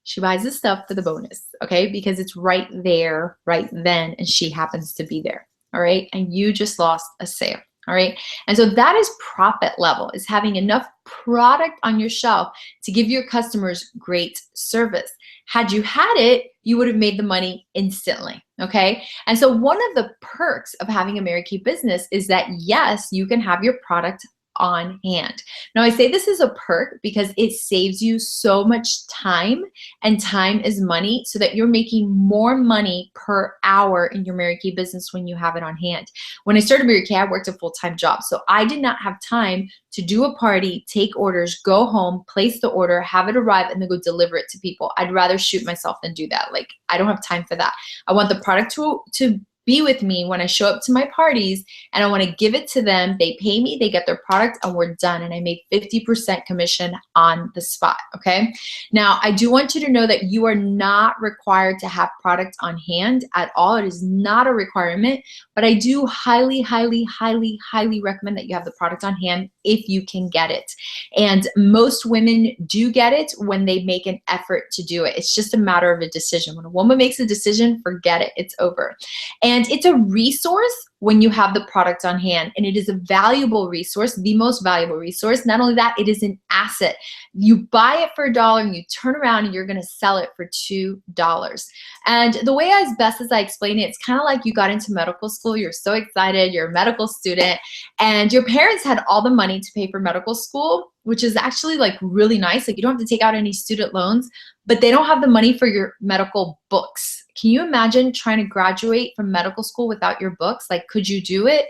[SPEAKER 1] She buys this stuff for the bonus, okay? Because it's right there, right then, and she happens to be there, all right? And you just lost a sale. All right. And so that is profit level, is having enough product on your shelf to give your customers great service. Had you had it, you would have made the money instantly. Okay. And so one of the perks of having a Mary Kay business is that, yes, you can have your product on hand. Now, I say this is a perk because it saves you so much time, and time is money, so that you're making more money per hour in your Mary Kay business when you have it on hand. When I started Mary Kay, I worked a full-time job, so I did not have time to do a party, take orders, go home, place the order, have it arrive, and then go deliver it to people. I'd rather shoot myself than do that. Like, I don't have time for that. I want the product to be with me when I show up to my parties, and I want to give it to them. They pay me, they get their product, and we're done. And I made 50% commission on the spot, okay? Now, I do want you to know that you are not required to have product on hand at all. It is not a requirement, but I do highly, highly, highly, highly recommend that you have the product on hand if you can get it. And most women do get it when they make an effort to do it. It's just a matter of a decision. When a woman makes a decision, forget it, it's over. And it's a resource when you have the product on hand, and it is a valuable resource, the most valuable resource. Not only that, it is an asset. You buy it for $1 and you turn around and you're gonna sell it for $2. And the way as best as I explain it, it's kind of like you got into medical school, you're so excited, you're a medical student, and your parents had all the money to pay for medical school, which is actually like really nice. Like, you don't have to take out any student loans, but they don't have the money for your medical books. Can you imagine trying to graduate from medical school without your books? Like, could you do it?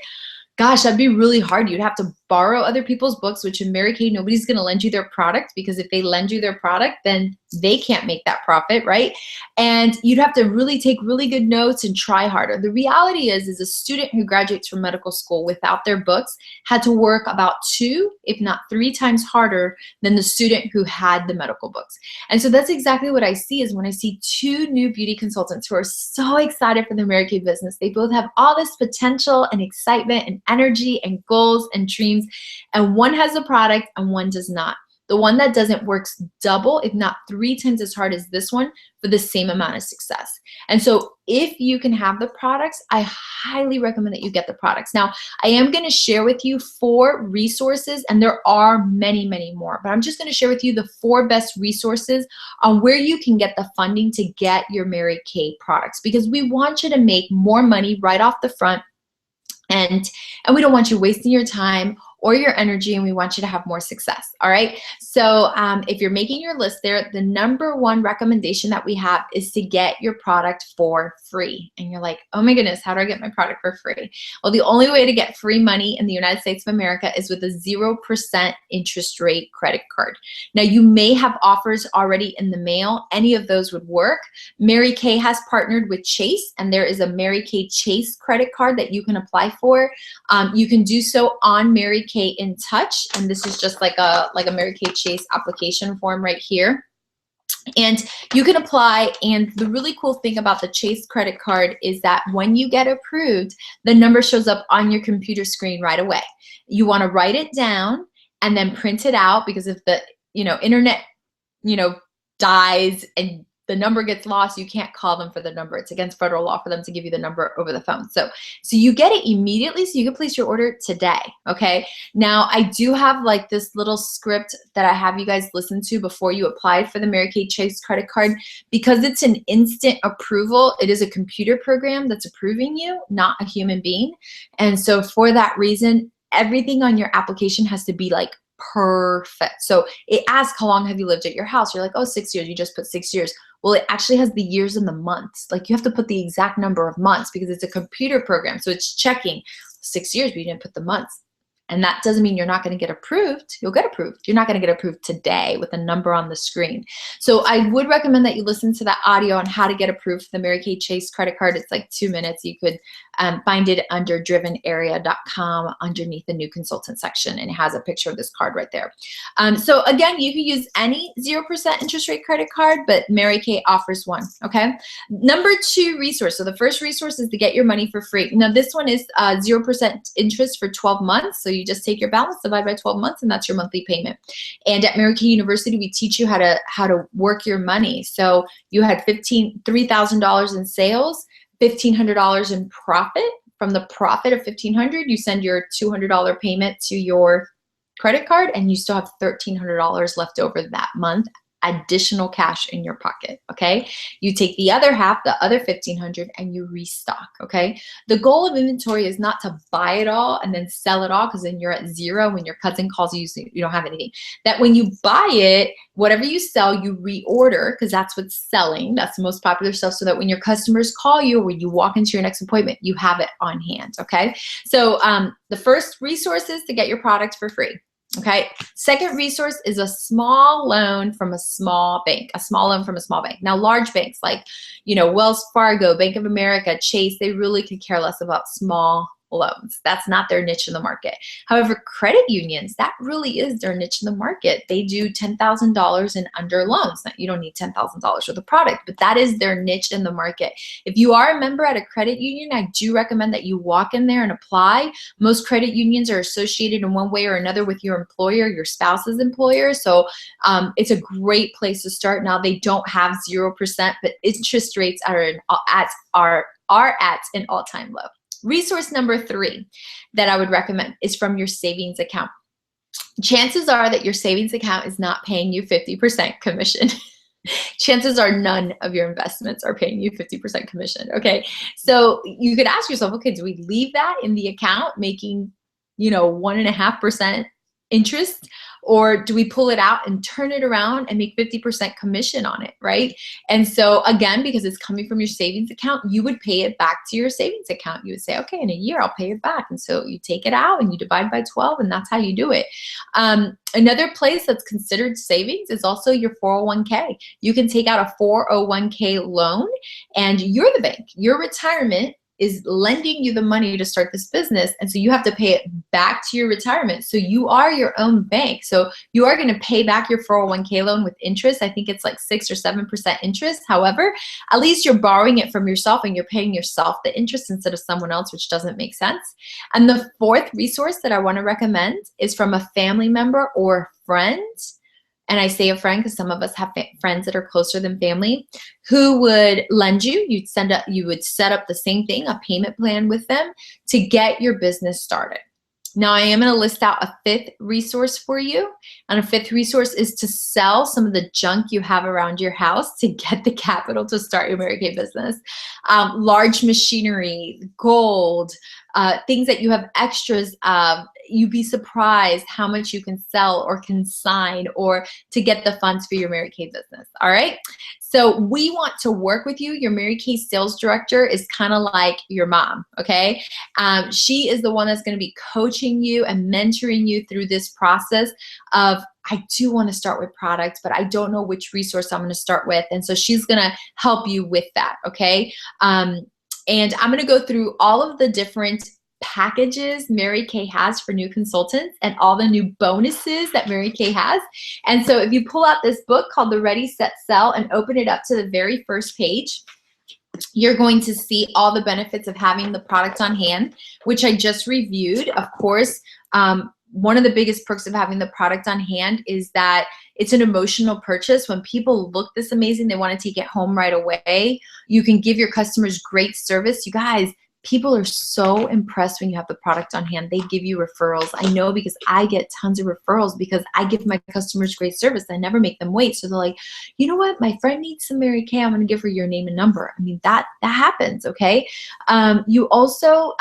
[SPEAKER 1] Gosh, that'd be really hard. You'd have to borrow other people's books, which in Mary Kay, nobody's going to lend you their product, because if they lend you their product, then they can't make that profit, right? And you'd have to really take really good notes and try harder. The reality is a student who graduates from medical school without their books had to work about 2, if not 3 times harder than the student who had the medical books. And so that's exactly what I see, is when I see 2 new beauty consultants who are so excited for their Mary Kay business. They both have all this potential and excitement and energy and goals and dreams, and one has a product and one does not. The one that doesn't works double, if not 3 times as hard as this one, for the same amount of success. And so if you can have the products, I highly recommend that you get the products. Now, I am going to share with you 4 resources, and there are many, many more, but I'm just going to share with you the 4 best resources on where you can get the funding to get your Mary Kay products, because we want you to make more money right off the front. And we don't want you wasting your time or your energy, and we want you to have more success, all right? So if you're making your list there, the #1 recommendation that we have is to get your product for free. And you're like, oh my goodness, how do I get my product for free? Well, the only way to get free money in the United States of America is with a 0% interest rate credit card. Now, you may have offers already in the mail. Any of those would work. Mary Kay has partnered with Chase, and there is a Mary Kay Chase credit card that you can apply for. You can do so on Mary Kay In Touch, and this is just like a Mary Kay Chase application form right here. And you can apply, and the really cool thing about the Chase credit card is that when you get approved, the number shows up on your computer screen right away. You want to write it down and then print it out, because if the internet dies and the number gets lost, you can't call them for the number. It's against federal law for them to give you the number over the phone. So you get it immediately, so you can place your order today, okay? Now, I do have like this little script that I have you guys listen to before you apply for the Mary Kay Chase credit card. Because it's an instant approval, it is a computer program that's approving you, not a human being. And so for that reason, everything on your application has to be like perfect. So it asks, how long have you lived at your house? You're like, oh, 6 years. You just put 6 years. Well, it actually has the years and the months. Like, you have to put the exact number of months because it's a computer program. So it's checking 6 years, but you didn't put the months. And that doesn't mean you're not going to get approved. You'll get approved. You're not going to get approved today with a number on the screen. So I would recommend that you listen to that audio on how to get approved for the Mary Kay Chase credit card. It's like 2 minutes. You could find it under drivenarea.com underneath the new consultant section, and it has a picture of this card right there. So again, you can use any 0% interest rate credit card, but Mary Kay offers one, okay? Number 2 resource. So the first resource is to get your money for free. Now this one is 0% interest for 12 months. So you just take your balance, divide by 12 months, and that's your monthly payment. And at Mary Kay University, we teach you how to work your money. So you had $3,000 in sales, $1,500 in profit. From the profit of $1,500, you send your $200 payment to your credit card, and you still have $1,300 left over that month, additional cash in your pocket, okay? You take the other half, the other $1,500, and you restock, okay? The goal of inventory is not to buy it all and then sell it all, because then you're at zero. When your cousin calls you, you don't have anything. That when you buy it, whatever you sell, you reorder, because that's what's selling. That's the most popular stuff, so that when your customers call you or when you walk into your next appointment, you have it on hand, okay? So the first resource is to get your product for free. Okay. Second resource is a small loan from a small bank, Now, large banks like, Wells Fargo, Bank of America, Chase, they really could care less about small loans. That's not their niche in the market. However, credit unions, that really is their niche in the market. They do $10,000 and under loans. Now, you don't need $10,000 for the product, but that is their niche in the market. If you are a member at a credit union, I do recommend that you walk in there and apply. Most credit unions are associated in one way or another with your employer, your spouse's employer. So it's a great place to start. Now, they don't have 0%, but interest rates are at an all-time low. Resource number 3 that I would recommend is from your savings account. Chances are that your savings account is not paying you 50% commission. Chances are none of your investments are paying you 50% commission, okay? So you could ask yourself, okay, do we leave that in the account making, 1.5% interest? Or do we pull it out and turn it around and make 50% commission on it, right? And so again, because it's coming from your savings account, you would pay it back to your savings account. You would say, okay, in a year, I'll pay it back. And so you take it out and you divide by 12, and that's how you do it. Another place that's considered savings is also your 401k. You can take out a 401k loan, and you're the bank. Your retirement is lending you the money to start this business, and so you have to pay it back to your retirement. So you are your own bank. So you are going to pay back your 401k loan with interest. I think it's like 6 or 7% interest. However, at least you're borrowing it from yourself and you're paying yourself the interest instead of someone else, which doesn't make sense. And the fourth resource that I want to recommend is from a family member or friend. And I say a friend because some of us have friends that are closer than family, who would lend you. You would set up the same thing, a payment plan with them to get your business started. Now, I am going to list out a 5th resource for you. And a 5th resource is to sell some of the junk you have around your house to get the capital to start your Mary Kay business. Large machinery, gold, things that you have extras of. You'd be surprised how much you can sell or consign or to get the funds for your Mary Kay business. All right. So we want to work with you. Your Mary Kay sales director is kind of like your mom. Okay. She is the one that's going to be coaching you and mentoring you through this process of, I do want to start with products, but I don't know which resource I'm going to start with. And so she's going to help you with that. Okay. And I'm going to go through all of the different packages Mary Kay has for new consultants and all the new bonuses that Mary Kay has. And so if you pull out this book called The Ready, Set, Sell and open it up to the very first page, you're going to see all the benefits of having the product on hand, which I just reviewed. Of course, one of the biggest perks of having the product on hand is that it's an emotional purchase. When people look this amazing, they want to take it home right away. You can give your customers great service. You guys, people are so impressed when you have the product on hand. They give you referrals. I know because I get tons of referrals because I give my customers great service. I never make them wait. So they're like, you know what? My friend needs some Mary Kay. I'm going to give her your name and number. I mean, that happens. Okay. You also,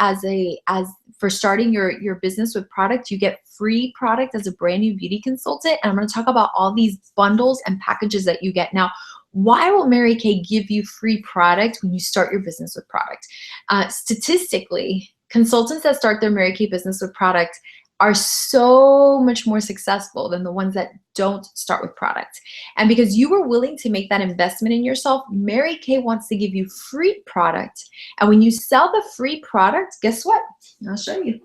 [SPEAKER 1] for starting your business with product, you get free product as a brand new beauty consultant. And I'm going to talk about all these bundles and packages that you get. Now, why will Mary Kay give you free product when you start your business with product? Statistically, consultants that start their Mary Kay business with product are so much more successful than the ones that don't start with product. And because you were willing to make that investment in yourself, Mary Kay wants to give you free product. And when you sell the free product, guess what? I'll show you.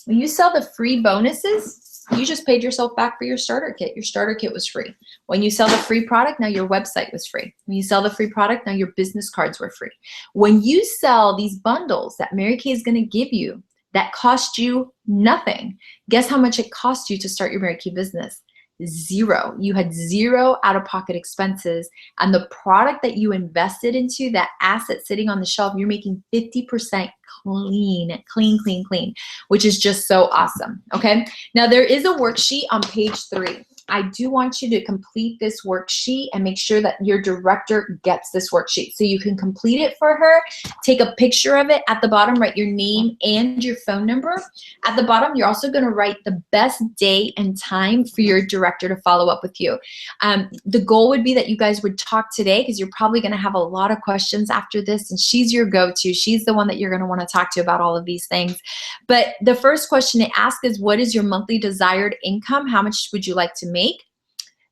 [SPEAKER 1] When you sell the free bonuses, you just paid yourself back for your starter kit. Your starter kit was free. When you sell the free product, now your website was free. When you sell the free product, now your business cards were free. When you sell these bundles that Mary Kay is going to give you that cost you nothing, guess how much it cost you to start your Mary Kay business? Zero. You had zero out-of-pocket expenses, and the product that you invested into, that asset sitting on the shelf, you're making 50% clean, which is just so awesome. Okay. Now there is a worksheet on page 3. I do want you to complete this worksheet and make sure that your director gets this worksheet. So you can complete it for her, take a picture of it. At the bottom, write your name and your phone number. At the bottom, you're also going to write the best day and time for your director to follow up with you. The goal would be that you guys would talk today because you're probably going to have a lot of questions after this, and she's your go-to. She's the one that you're going to want to talk to about all of these things. But the first question to ask is, what is your monthly desired income? How much would you like to make?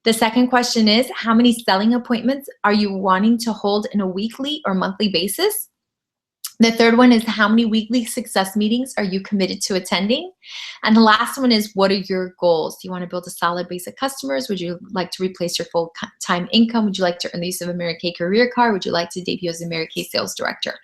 [SPEAKER 1] The second question is, how many selling appointments are you wanting to hold in a weekly or monthly basis? The third one is, how many weekly success meetings are you committed to attending? And the last one is, what are your goals? Do you want to build a solid base of customers? Would you like to replace your full-time income? Would you like to earn the use of a Mary Kay career card? Would you like to debut as a Mary Kay sales director?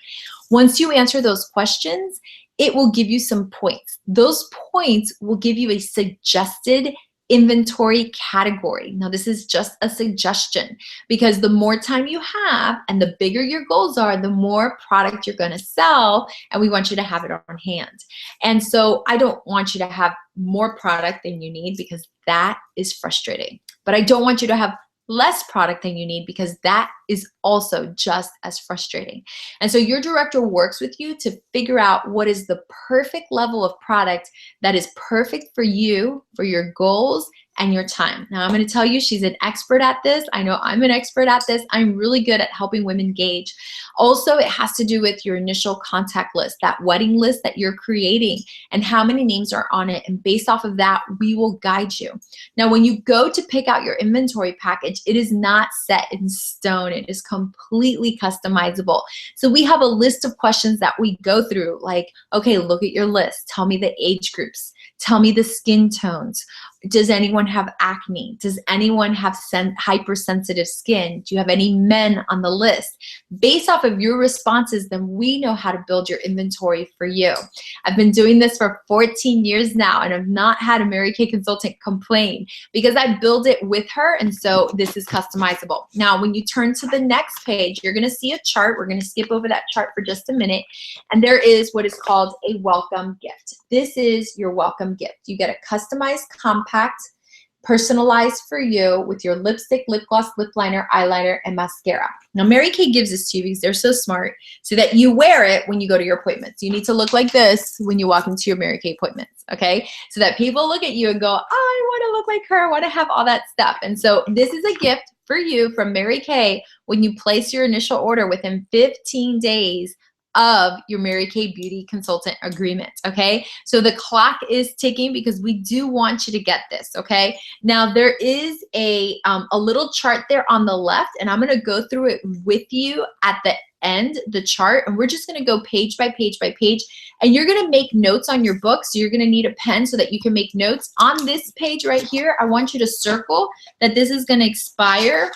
[SPEAKER 1] Once you answer those questions, it will give you some points. Those points will give you a suggested inventory category. Now, this is just a suggestion because the more time you have and the bigger your goals are, the more product you're going to sell, and we want you to have it on hand. And so I don't want you to have more product than you need because that is frustrating. But I don't want you to have less product than you need because that is also just as frustrating. And so your director works with you to figure out what is the perfect level of product that is perfect for you, for your goals, and your time. Now, I'm going to tell you, she's an expert at this. I know I'm an expert at this. I'm really good at helping women gauge. Also, it has to do with your initial contact list, that wedding list that you're creating, and how many names are on it. And based off of that, we will guide you. Now, when you go to pick out your inventory package, it is not set in stone. It is completely customizable. So we have a list of questions that we go through, like, okay, look at your list. Tell me the age groups. Tell me the skin tones. Does anyone have acne? Does anyone have hypersensitive skin? Do you have any men on the list? Based off of your responses, then we know how to build your inventory for you. I've been doing this for 14 years now, and I've not had a Mary Kay consultant complain because I build it with her, and so this is customizable. Now, when you turn to the next page, you're going to see a chart. We're going to skip over that chart for just a minute, and there is what is called a welcome gift. This is your welcome gift. You get a customized compact, personalized for you with your lipstick, lip gloss, lip liner, eyeliner, and mascara. Now, Mary Kay gives this to you because they're so smart so that you wear it when you go to your appointments. You need to look like this when you walk into your Mary Kay appointments, okay? So that people look at you and go, oh, I want to look like her. I want to have all that stuff. And so this is a gift for you from Mary Kay when you place your initial order within 15 days of your Mary Kay Beauty Consultant agreement, okay? So the clock is ticking because we do want you to get this, okay? Now, there is a little chart there on the left, and I'm gonna go through it with you at the end, the chart, and we're just gonna go page by page by page, and you're gonna make notes on your book, so you're gonna need a pen so that you can make notes. On this page right here, I want you to circle that this is gonna expire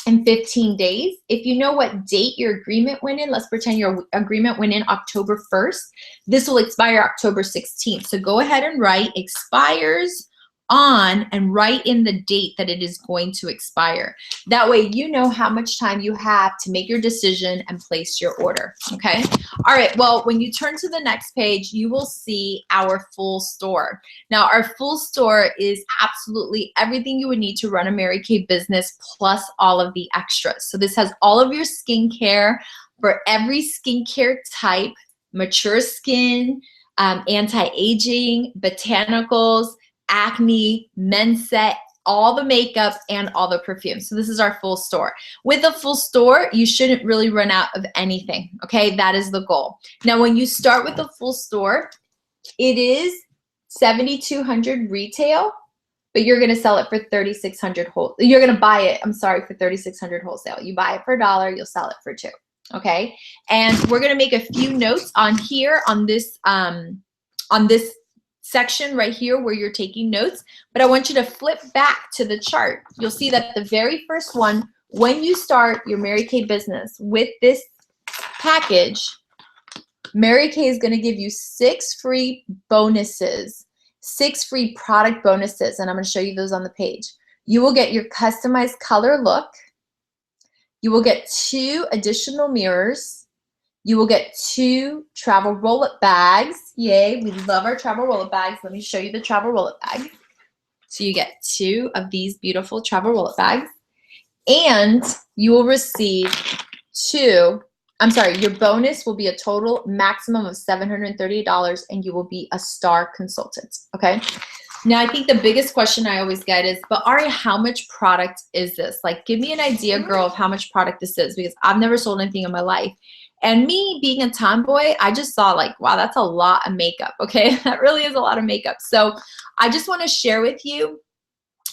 [SPEAKER 1] in 15 days. If you know what date your agreement went in, let's pretend your agreement went in October 1st. This will expire October 16th. So go ahead and write expires on and write in the date that it is going to expire. That way you know how much time you have to make your decision and place your order, okay? All right, well, when you turn to the next page, you will see our full store. Now, our full store is absolutely everything you would need to run a Mary Kay business plus all of the extras. So this has all of your skincare for every skincare type, mature skin, anti-aging, botanicals, acne, men's set, all the makeup, and all the perfume. So this is our full store. With a full store, you shouldn't really run out of anything, okay? That is the goal. Now, when you start with a full store, it is $7,200 retail, but you're gonna sell it for $3,600 wholesale. You're gonna buy it, I'm sorry, for $3,600 wholesale. You buy it for $1, you'll sell it for $2, okay? And we're gonna make a few notes on here on this section right here where you're taking notes, but I want you to flip back to the chart. You'll see that the very first one, when you start your Mary Kay business with this package, Mary Kay is going to give you 6 free bonuses, 6 free product bonuses, and I'm going to show you those on the page. You will get your customized color look. You will get 2 additional mirrors. You will get 2 travel roll-up bags. Yay, we love our travel roll-up bags. Let me show you the travel roll-up bag. So you get 2 of these beautiful travel roll-up bags. And you will receive your bonus will be a total maximum of $730, and you will be a star consultant, okay? Now, I think the biggest question I always get is, but Ari, how much product is this? Like, give me an idea, girl, of how much product this is, because I've never sold anything in my life. And me being a tomboy, I just saw like, wow, that's a lot of makeup, okay? That really is a lot of makeup. So I just want to share with you,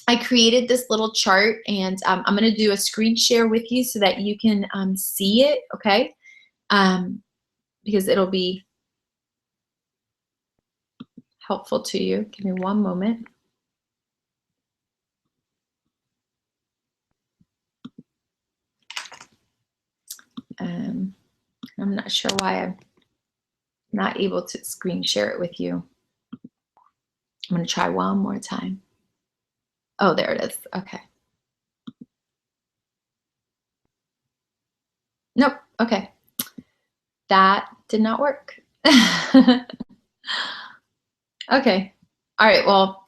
[SPEAKER 1] I created this little chart, and I'm going to do a screen share with you so that you can see it, okay? Because it'll be helpful to you. Give me one moment. I'm not sure why I'm not able to screen share it with you. I'm going to try one more time. Oh, there it is. Okay. Nope. Okay. That did not work. Okay. All right. Well,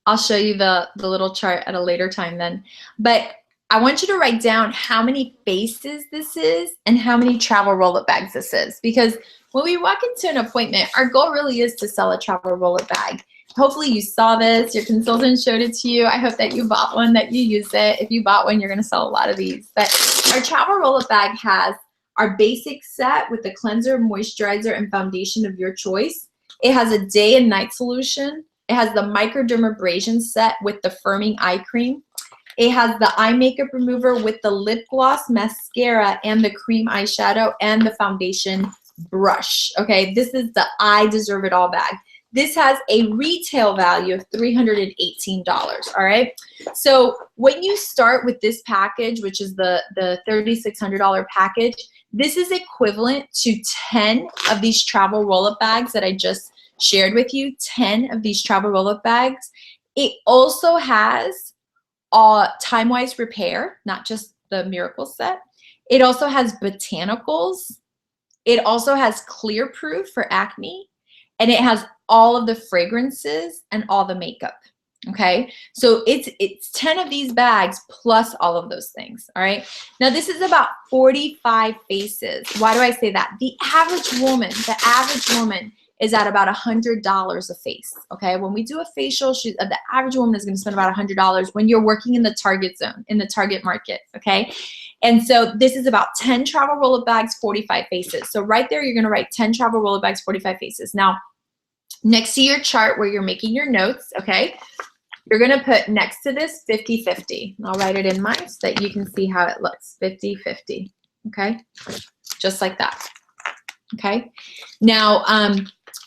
[SPEAKER 1] I'll show you the little chart at a later time then. But I want you to write down how many faces this is and how many travel roll-up bags this is. Because when we walk into an appointment, our goal really is to sell a travel roll-up bag. Hopefully you saw this, your consultant showed it to you. I hope that you bought one, that you use it. If you bought one, you're gonna sell a lot of these. But our travel roll-up bag has our basic set with the cleanser, moisturizer, and foundation of your choice. It has a day and night solution. It has the microdermabrasion set with the firming eye cream. It has the eye makeup remover with the lip gloss, mascara, and the cream eyeshadow, and the foundation brush. Okay, this is the I Deserve It All bag. This has a retail value of $318, all right? So when you start with this package, which is the $3,600 package, this is equivalent to 10 of these travel roll-up bags that I just shared with you, 10 of these travel roll-up bags. It also has time-wise repair, not just the miracle set. It also has botanicals. It also has clear proof for acne, and it has all of the fragrances and all the makeup. Okay, so it's 10 of these bags plus all of those things. All right, now this is about 45 faces. Why do I say that? The average woman is at about $100 a face. Okay, when we do a facial, the average woman is going to spend about $100 when you're working in the target zone, in the target market. Okay, and so this is about 10 travel roll-up bags, 45 faces. So right there, you're going to write 10 travel roll-up bags, 45 faces. Now, next to your chart where you're making your notes, okay, you're going to put next to this 50-50. I'll write it in mine so that you can see how it looks, 50-50, okay, just like that, okay. Now,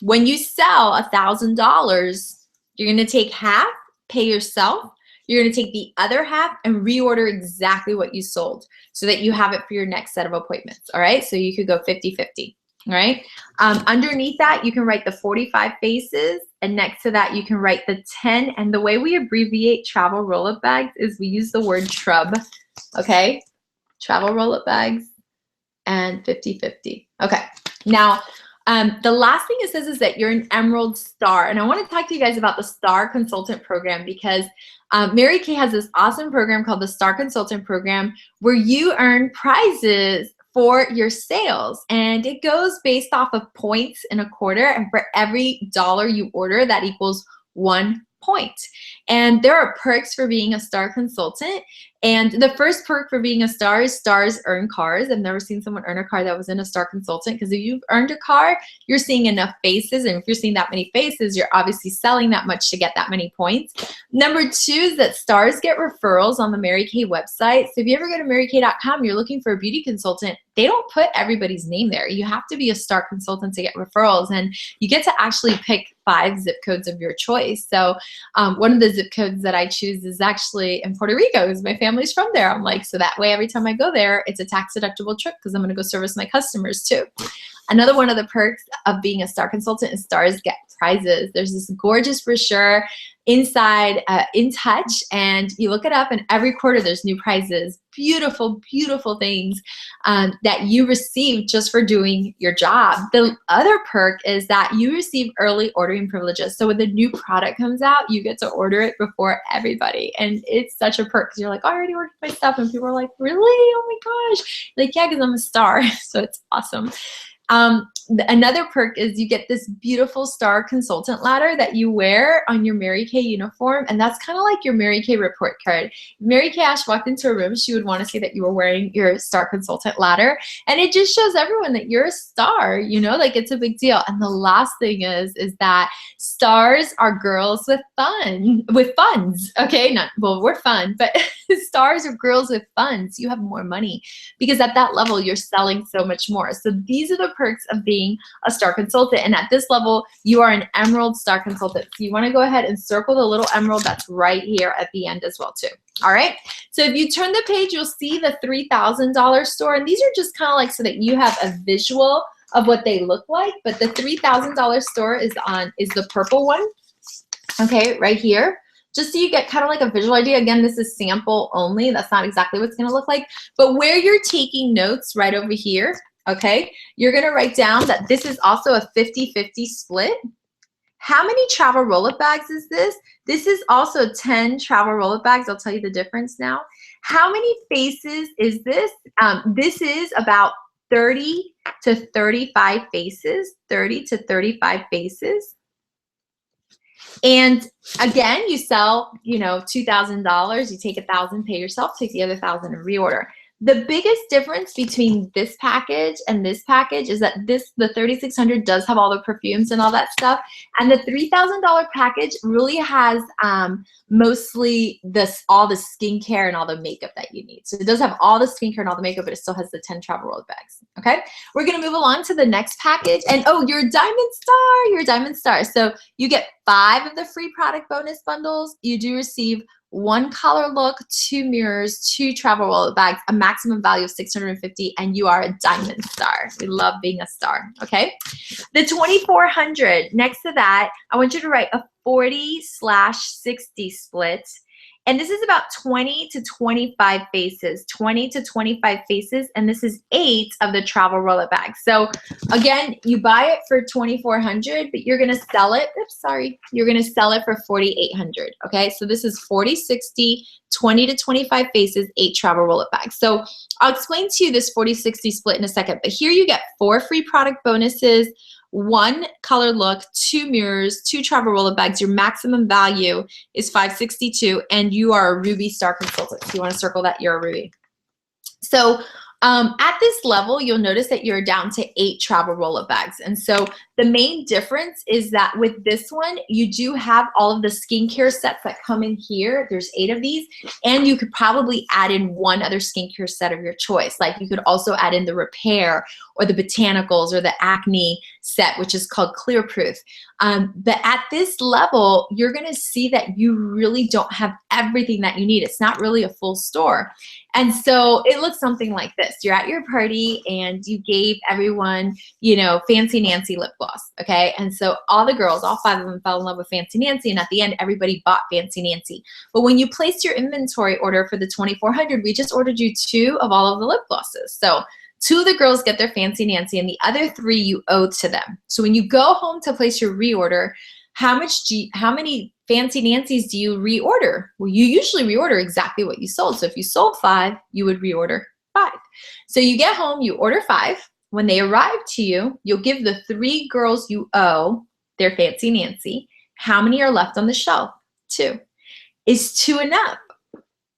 [SPEAKER 1] when you sell $1,000, you're going to take half, pay yourself. you're gonna take the other half and reorder exactly what you sold so that you have it for your next set of appointments, all right? So you could go 50-50, all right? Underneath that, you can write the 45 faces, and next to that, you can write the 10, and the way we abbreviate travel roll-up bags is we use the word TRUB, okay? Travel roll-up bags and 50-50. Okay, now, the last thing it says is that you're an Emerald Star, and I want to talk to you guys about the Star Consultant Program because Mary Kay has this awesome program called the Star Consultant Program where you earn prizes for your sales, and it goes based off of points in a quarter, and for every dollar you order, that equals 1 point. And there are perks for being a Star Consultant. And the first perk for being a star is stars earn cars. I've never seen someone earn a car that wasn't a Star Consultant, because if you've earned a car, you're seeing enough faces. And if you're seeing that many faces, you're obviously selling that much to get that many points. Number 2 is that stars get referrals on the Mary Kay website. So if you ever go to marykay.com, you're looking for a beauty consultant, they don't put everybody's name there. You have to be a Star Consultant to get referrals, and you get to actually pick 5 zip codes of your choice. So one of the zip codes that I choose is actually in Puerto Rico, because my family's from there. I'm like, so that way every time I go there, it's a tax deductible trip because I'm going to go service my customers too. Another one of the perks of being a Star Consultant is stars get prizes. There's this gorgeous brochure inside In Touch, and you look it up, and every quarter there's new prizes, beautiful, beautiful things that you receive just for doing your job. The other perk is that you receive early ordering privileges. So when the new product comes out, you get to order it before everybody, and it's such a perk because you're like, oh, I already ordered my stuff, and people are like, really? Oh my gosh. Like, yeah, because I'm a star. So it's awesome. Another perk is you get this beautiful Star Consultant ladder that you wear on your Mary Kay uniform, and that's kind of like your Mary Kay report card. If Mary Kay Ash walked into a room, she would want to see that you were wearing your Star Consultant ladder, and it just shows everyone that you're a star, you know, like it's a big deal. And the last thing is that stars are girls with funds, okay? Not, well, we're fun, but stars are girls with funds. You have more money because at that level, you're selling so much more. So these are the perks of being a Star Consultant. And at this level, you are an Emerald Star Consultant. So you want to go ahead and circle the little emerald that's right here at the end as well too. All right. So if you turn the page, you'll see the $3,000 store. And these are just kind of like so that you have a visual of what they look like. But the $3,000 store is the purple one. Okay, right here. Just so you get kind of like a visual idea. Again, this is sample only. That's not exactly what it's going to look like. But where you're taking notes right over here, okay, you're going to write down that this is also a 50-50 split. How many travel roll-up bags is this? This is also 10 travel roll-up bags. I'll tell you the difference now. How many faces is this? This is about 30 to 35 faces. 30 to 35 faces. And again, you sell, you know, $2,000, you take $1,000, pay yourself, take the other $1,000 and reorder. The biggest difference between this package and this package is that the $3,600 does have all the perfumes and all that stuff. And the $3,000 package really has mostly all the skincare and all the makeup that you need. So it does have all the skincare and all the makeup, but it still has the 10 travel roll bags. Okay, we're gonna move along to the next package. And oh, you're a Diamond Star. You're a Diamond Star. So you get 5 of the free product bonus bundles. You do receive 1 collar look, 2 mirrors, 2 travel roll bags, a maximum value of $650, and you are a Diamond Star. We love being a star, okay? The $2,400, next to that, I want you to write a 40/60 split. And this is about 20 to 25 faces, 20 to 25 faces, and this is 8 of the travel roll-up bags. So again, you buy it for $2,400, but you're gonna sell it, you're gonna sell it for $4,800, okay? So this is 40/60, 20 to 25 faces, 8 travel roll-up bags. So I'll explain to you this 40/60 split in a second, but here you get 4 free product bonuses, 1 color look, 2 mirrors, 2 travel roll-up bags. Your maximum value is $562, and you are a Ruby Star Consultant. So you want to circle that you're a Ruby. So at this level, you'll notice that you're down to 8 travel roll-up bags. And so the main difference is that with this one, you do have all of the skincare sets that come in here. There's 8 of these, and you could probably add in 1 other skincare set of your choice. Like you could also add in the repair, or the botanicals or the acne set, which is called Clear Proof. But at this level, you're going to see that you really don't have everything that you need. It's not really a full store. And so it looks something like this. You're at your party and you gave everyone, you know, Fancy Nancy lip gloss, okay? And so all the girls, all 5 of them fell in love with Fancy Nancy, and at the end, everybody bought Fancy Nancy. But when you placed your inventory order for the 2400, we just ordered you 2 of all of the lip glosses. So 2 of the girls get their Fancy Nancy, and the other 3 you owe to them. So when you go home to place your reorder, how many Fancy Nancy's do you reorder? Well, you usually reorder exactly what you sold. So if you sold 5, you would reorder 5. So you get home, you order 5. When they arrive to you, you'll give the 3 girls you owe their Fancy Nancy. How many are left on the shelf? 2. Is 2 enough?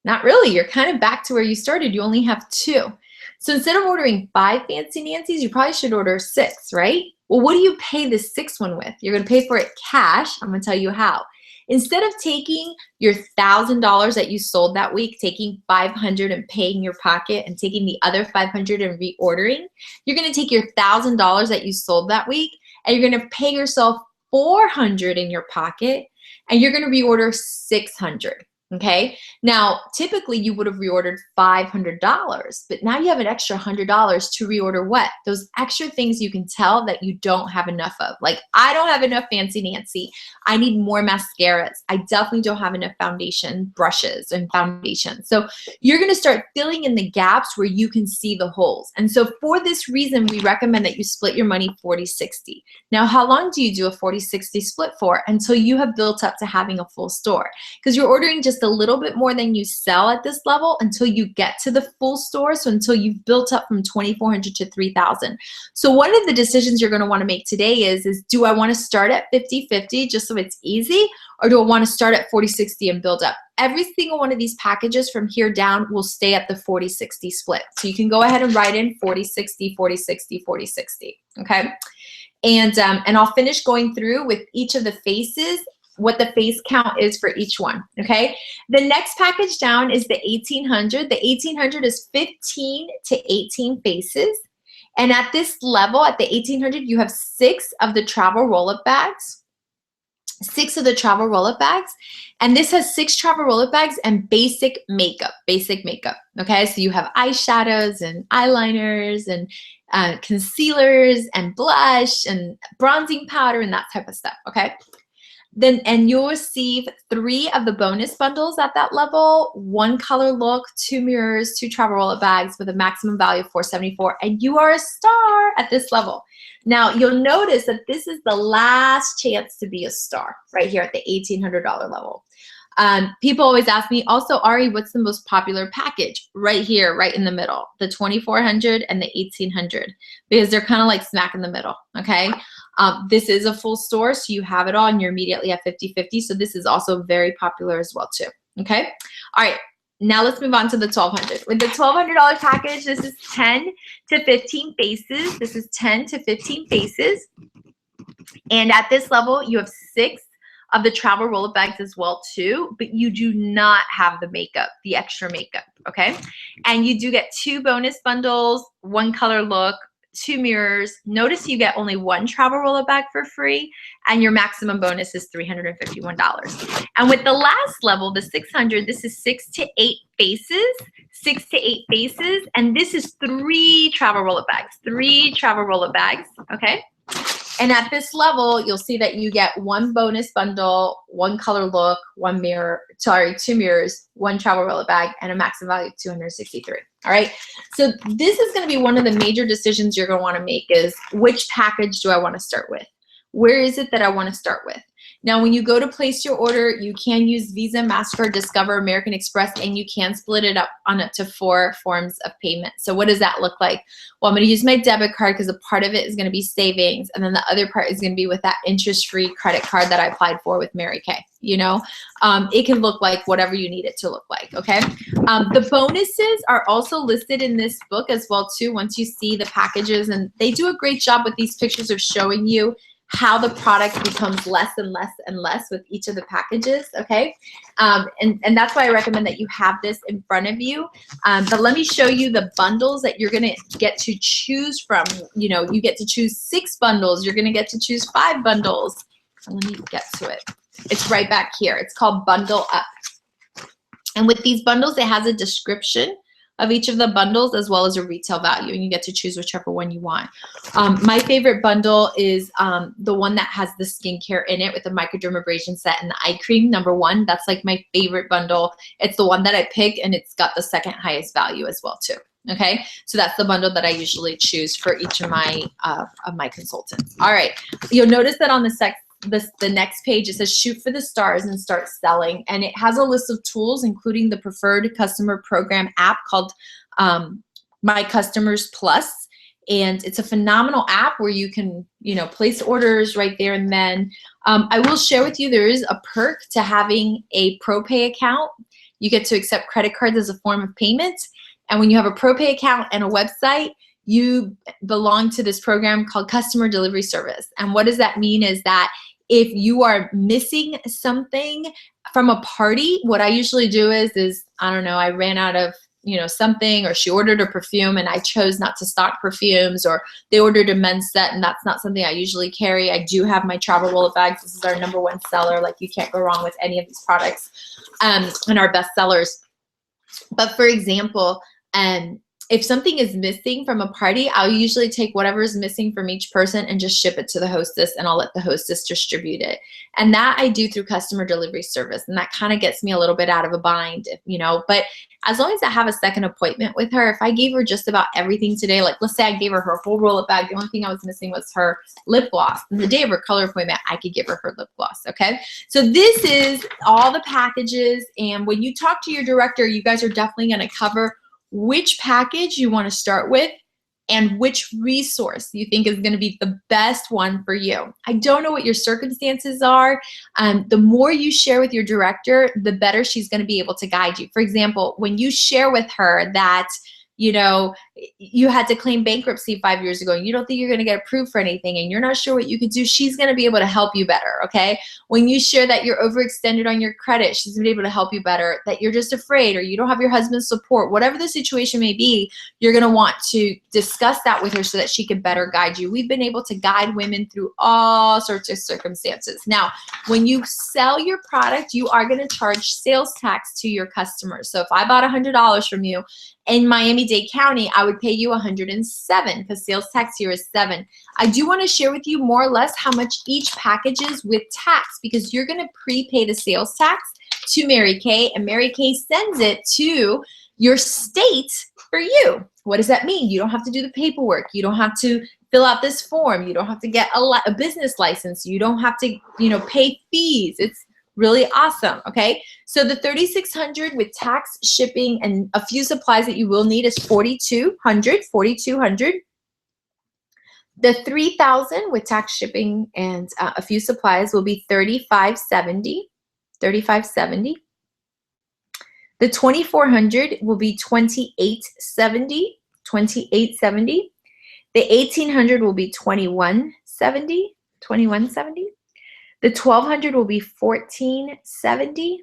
[SPEAKER 1] Not really. You're kind of back to where you started. You only have 2. So instead of ordering 5 Fancy Nancy's, you probably should order 6, right? Well, what do you pay the 6th one with? You're going to pay for it cash. I'm going to tell you how. Instead of taking your $1,000 that you sold that week, taking $500 and paying your pocket, and taking the other $500 and reordering, you're going to take your $1,000 that you sold that week, and you're going to pay yourself $400 in your pocket, and you're going to reorder $600. Okay, now typically you would have reordered $500, but now you have an extra $100 to reorder what? Those extra things you can tell that you don't have enough of. Like, I don't have enough Fancy Nancy. I need more mascaras. I definitely don't have enough foundation brushes and foundation. So you're going to start filling in the gaps where you can see the holes. And so for this reason, we recommend that you split your money 40-60. Now, how long do you do a 40-60 split for? Until you have built up to having a full store, because you're ordering just a little bit more than you sell at this level until you get to the full store. So until you've built up from 2,400 to 3,000. So one of the decisions you're going to want to make today is do I want to start at 50-50 just so it's easy, or do I want to start at 40-60 and build up? Every single one of these packages from here down will stay at the 40-60 split. So you can go ahead and write in 40-60, 40-60, 40-60. Okay. And I'll finish going through with each of the faces, what the face count is for each one, okay? The next package down is the 1800. The 1800 is 15 to 18 faces. And at this level, at the 1800, you have 6 of the travel roll-up bags. 6 of the travel roll-up bags. And this has 6 travel roll-up bags and basic makeup, okay? So you have eyeshadows and eyeliners and concealers and blush and bronzing powder and that type of stuff, okay? Then, and you'll receive 3 of the bonus bundles at that level, 1 color look, 2 mirrors, 2 travel roll-up bags with a maximum value of $474, and you are a star at this level. Now, you'll notice that this is the last chance to be a star right here at the $1,800 level. People always ask me, also, Ari, what's the most popular package? Right here, right in the middle, the 2,400 and the 1,800, because they're kind of like smack in the middle, okay? This is a full store, so you have it all, and you're immediately at 50-50, so this is also very popular as well, too, okay? All right, now let's move on to the 1,200. With the $1,200 package, this is 10 to 15 faces. This is 10 to 15 faces, and at this level, you have 6 of the travel roll-up bags as well too, but you do not have the makeup, the extra makeup, okay? And you do get 2 bonus bundles, 1 color look, 2 mirrors. Notice you get only 1 travel roll-up bag for free, and your maximum bonus is $351. And with the last level, the 600, this is 6 to 8 faces, 6 to 8 faces, and this is 3 travel roll-up bags, 3 travel roll-up bags, okay? And at this level, you'll see that you get 1 bonus bundle, 1 color look, 1 mirror, 2 mirrors, 1 travel roll-up bag, and a maximum value of $263. All right. So this is going to be one of the major decisions you're going to want to make is which package do I want to start with? Where is it that I want to start with? Now, when you go to place your order, you can use Visa, MasterCard, Discover, American Express, and you can split it up to 4 forms of payment. So what does that look like? Well, I'm going to use my debit card because a part of it is going to be savings, and then the other part is going to be with that interest-free credit card that I applied for with Mary Kay. You know, it can look like whatever you need it to look like, okay? The bonuses are also listed in this book as well, too, once you see the packages, and they do a great job with these pictures of showing you how the product becomes less and less and less with each of the packages, okay? And that's why I recommend that you have this in front of you. But let me show you the bundles that you're gonna get to choose from. You know, you get to choose 6 bundles. You're gonna get to choose 5 bundles. And let me get to it. It's right back here. It's called Bundle Up. And with these bundles, it has a description of each of the bundles as well as a retail value, and you get to choose whichever one you want. My favorite bundle is the one that has the skincare in it with the microdermabrasion set and the eye cream, #1. That's like my favorite bundle. It's the one that I pick, and it's got the second highest value as well too. Okay, so that's the bundle that I usually choose for each of my consultants. All right, you'll notice that on the next page, it says shoot for the stars and start selling, and it has a list of tools including the preferred customer program app called My Customers Plus, and it's a phenomenal app where you can, you know, place orders right there and then. I will share with you, there is a perk to having a ProPay account. You get to accept credit cards as a form of payment, and when you have a ProPay account and a website, you belong to this program called Customer Delivery Service. And what does that mean is that if you are missing something from a party, what I usually do is I don't know, I ran out of, you know, something, or she ordered a perfume and I chose not to stock perfumes, or they ordered a men's set and that's not something I usually carry. I do have my travel wallet bags. This is our #1 seller. Like, you can't go wrong with any of these products, and our best sellers. But for example, if something is missing from a party, I'll usually take whatever is missing from each person and just ship it to the hostess, and I'll let the hostess distribute it. And that I do through Customer Delivery Service, and that kind of gets me a little bit out of a bind, you know. But as long as I have a second appointment with her, if I gave her just about everything today, like let's say I gave her her whole roll-up bag, the only thing I was missing was her lip gloss. And the day of her color appointment, I could give her her lip gloss, okay? So this is all the packages, and when you talk to your director, you guys are definitely gonna cover which package you want to start with and which resource you think is going to be the best one for you. I don't know what your circumstances are. The more you share with your director, the better she's going to be able to guide you. For example, when you share with her that, you know, you had to claim bankruptcy 5 years ago and you don't think you're going to get approved for anything and you're not sure what you could do, she's going to be able to help you better, okay? When you share that you're overextended on your credit, she's going to be able to help you better, that you're just afraid or you don't have your husband's support, whatever the situation may be, you're going to want to discuss that with her so that she can better guide you. We've been able to guide women through all sorts of circumstances. Now, when you sell your product, you are going to charge sales tax to your customers. So if I bought $100 from you in Miami-Dade County, I would pay you $107 because sales tax here is $7. I do want to share with you more or less how much each package is with tax, because you're going to prepay the sales tax to Mary Kay, and Mary Kay sends it to your state for you. What does that mean? You don't have to do the paperwork. You don't have to fill out this form. You don't have to get a business license. You don't have to, you know, pay fees. It's really awesome, okay? So the $3,600 with tax, shipping, and a few supplies that you will need is $4,200. The $3,000 with tax, shipping, and a few supplies will be $3,570. The $2,400 will be $2,870. The $1,800 will be $2,170. The $1,200 will be $1,470,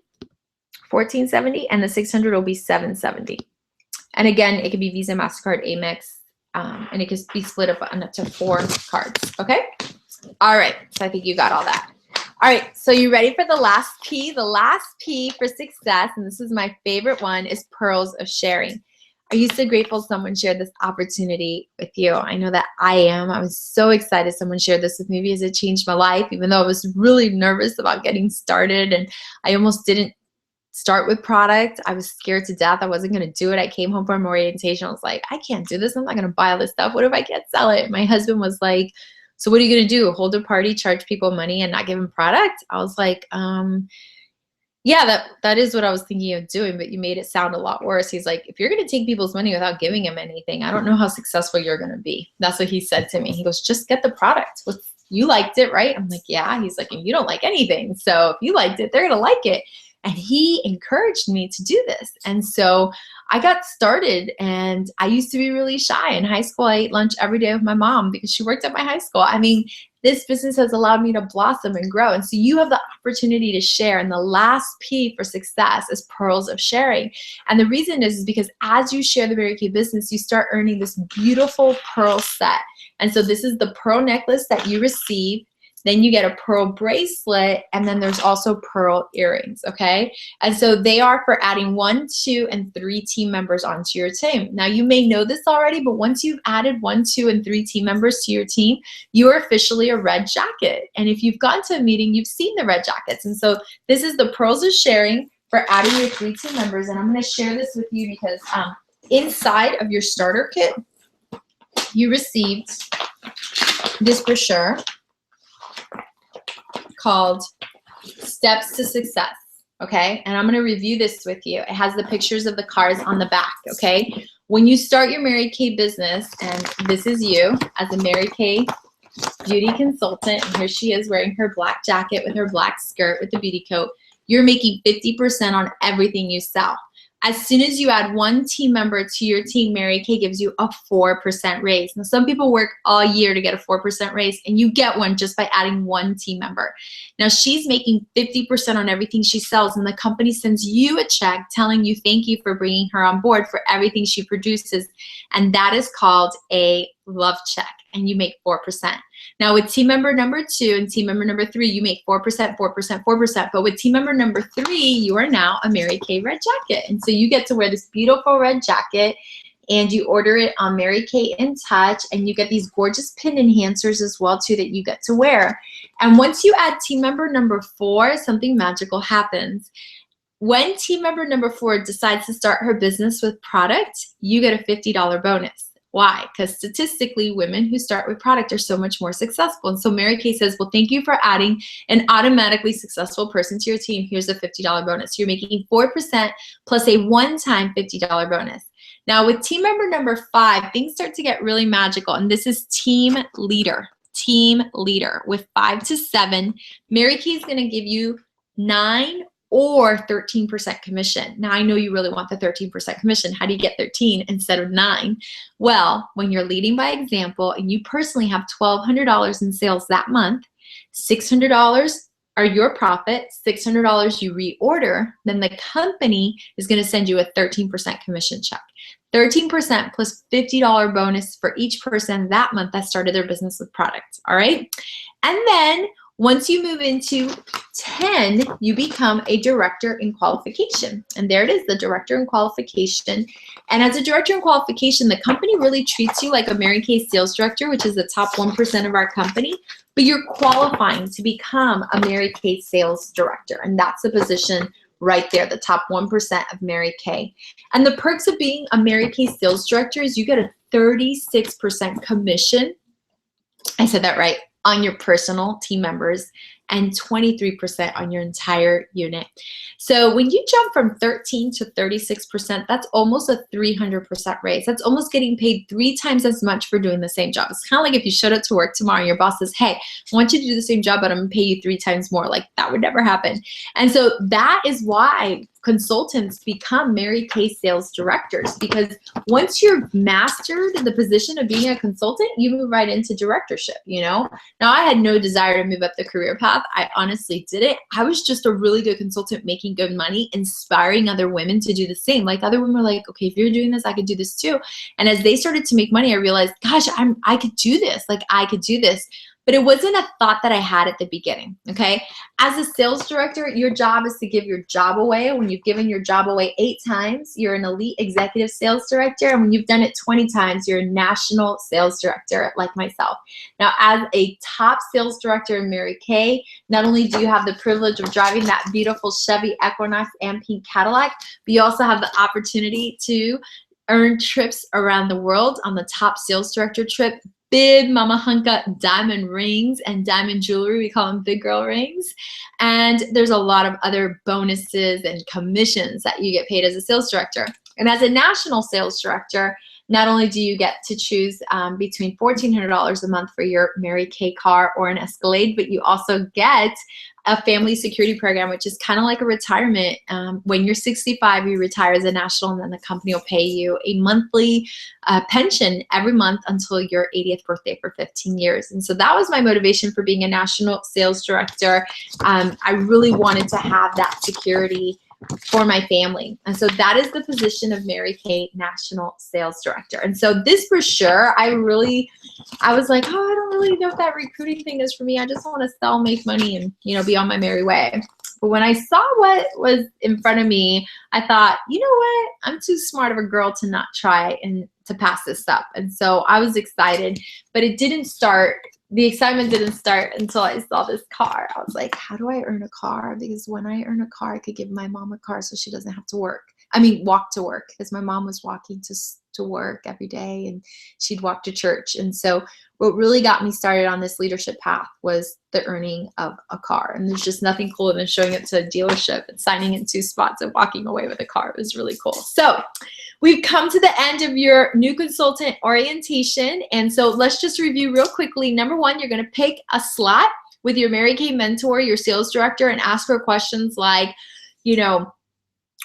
[SPEAKER 1] and the $600 will be $770. And again, it can be Visa, MasterCard, Amex, and it can be split up to 4 cards, okay? All right, so I think you got all that. All right, so you ready for the last P? The last P for success, and this is my favorite one, is pearls of sharing. Are you so grateful someone shared this opportunity with you? I know that I am. I was so excited someone shared this with me because it changed my life, even though I was really nervous about getting started and I almost didn't start with product. I was scared to death. I wasn't going to do it. I came home from orientation. I was like, I can't do this. I'm not going to buy all this stuff. What if I can't sell it? My husband was like, so what are you going to do? Hold a party, charge people money, and not give them product? I was like, yeah, that is what I was thinking of doing, but you made it sound a lot worse. He's like, if you're going to take people's money without giving them anything, I don't know how successful you're going to be. That's what he said to me. He goes, just get the product. You liked it, right? I'm like, yeah. He's like, and you don't like anything. So if you liked it, they're going to like it. And he encouraged me to do this. And so I got started, and I used to be really shy. In high school, I ate lunch every day with my mom because she worked at my high school. I mean, this business has allowed me to blossom and grow. And so you have the opportunity to share. And the last P for success is pearls of sharing. And the reason is because as you share the Mary Kay business, you start earning this beautiful pearl set. And so this is the pearl necklace that you receive. Then you get a pearl bracelet, and then there's also pearl earrings, okay? And so they are for adding 1, 2, and 3 team members onto your team. Now, you may know this already, but once you've added 1, 2, and 3 team members to your team, you are officially a red jacket. And if you've gone to a meeting, you've seen the red jackets. And so this is the pearls of sharing for adding your 3 team members. And I'm gonna share this with you because inside of your starter kit, you received this brochure called Steps to Success, okay? And I'm gonna review this with you. It has the pictures of the cars on the back, okay? When you start your Mary Kay business, and this is you as a Mary Kay beauty consultant, and here she is wearing her black jacket with her black skirt with the beauty coat, you're making 50% on everything you sell. As soon as you add 1 team member to your team, Mary Kay gives you a 4% raise. Now, some people work all year to get a 4% raise, and you get one just by adding 1 team member. Now, she's making 50% on everything she sells, and the company sends you a check telling you thank you for bringing her on board for everything she produces, and that is called a love check, and you make 4%. Now, with team member number 2 and team member number 3, you make 4%, 4%, 4%. But with team member number 3, you are now a Mary Kay red jacket. And so you get to wear this beautiful red jacket, and you order it on Mary Kay in Touch, and you get these gorgeous pin enhancers as well too that you get to wear. And once you add team member number 4, something magical happens. When team member number 4 decides to start her business with product, you get a $50 bonus. Why? Because statistically, women who start with product are so much more successful. And so Mary Kay says, well, thank you for adding an automatically successful person to your team. Here's a $50 bonus. You're making 4% plus a one-time $50 bonus. Now, with team member number 5, things start to get really magical. And this is team leader. Team leader. With 5 to 7, Mary Kay is going to give you 9 or 13% commission. Now, I know you really want the 13% commission. How do you get 13 instead of 9? Well, when you're leading by example and you personally have $1,200 in sales that month, $600 are your profit, $600 you reorder, then the company is gonna send you a 13% commission check. 13% plus $50 bonus for each person that month that started their business with product, all right? And then once you move into 10, you become a director in qualification. And there it is, the director in qualification. And as a director in qualification, the company really treats you like a Mary Kay sales director, which is the top 1% of our company, but you're qualifying to become a Mary Kay sales director. And that's the position right there, the top 1% of Mary Kay. And the perks of being a Mary Kay sales director is you get a 36% commission. I said that right. On your personal team members and 23% on your entire unit. So when you jump from 13 to 36%, that's almost a 300% raise. That's almost getting paid 3 times as much for doing the same job. It's kind of like if you showed up to work tomorrow and your boss says, hey, I want you to do the same job, but I'm gonna pay you 3 times more. Like, that would never happen. And so that is why consultants become Mary Kay sales directors, because once you've mastered the position of being a consultant, you move right into directorship, you know? Now, I had no desire to move up the career path. I honestly didn't. I was just a really good consultant making good money, inspiring other women to do the same. Like, other women were like, okay, if you're doing this, I could do this too. And as they started to make money, I realized, gosh, I could do this. Like, I could do this. But it wasn't a thought that I had at the beginning, okay? As a sales director, your job is to give your job away. When you've given your job away 8 times, you're an elite executive sales director. And when you've done it 20 times, you're a national sales director like myself. Now, as a top sales director in Mary Kay, not only do you have the privilege of driving that beautiful Chevy Equinox and pink Cadillac, but you also have the opportunity to earn trips around the world on the top sales director trip. Big Mama Hunka diamond rings and diamond jewelry. We call them big girl rings. And there's a lot of other bonuses and commissions that you get paid as a sales director. And as a national sales director, not only do you get to choose between $1,400 a month for your Mary Kay car or an Escalade, but you also get a family security program, which is kind of like a retirement. When you're 65, you retire as a national, and then the company will pay you a monthly pension every month until your 80th birthday for 15 years. And so that was my motivation for being a national sales director. I really wanted to have that security for my family. And so that is the position of Mary Kay National Sales Director. And so this brochure, I was like, oh, I don't really know if that recruiting thing is for me. I just want to sell, make money, and, you know, be on my merry way. But when I saw what was in front of me, I thought, you know what? I'm too smart of a girl to not try and to pass this up. And so I was excited, but it didn't start. The excitement didn't start until I saw this car. I was like, how do I earn a car? Because when I earn a car, I could give my mom a car so she doesn't have to walk to work, because my mom was walking to work every day, and she'd walk to church. And so what really got me started on this leadership path was the earning of a car. And there's just nothing cooler than showing it to a dealership and signing in 2 spots and walking away with a car. It was really cool. So we've come to the end of your new consultant orientation. And so let's just review real quickly. Number 1, you're going to pick a slot with your Mary Kay mentor, your sales director, and ask her questions like, you know,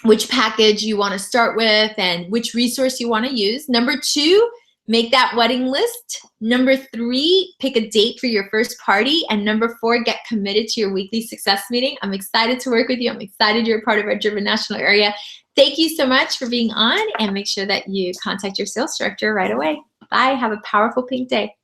[SPEAKER 1] which package you want to start with and which resource you want to use. Number 2, make that wedding list. Number 3, pick a date for your first party. And number 4, get committed to your weekly success meeting. I'm excited to work with you. I'm excited you're a part of our Driven National area. Thank you so much for being on, and make sure that you contact your sales director right away. Bye. Have a powerful pink day.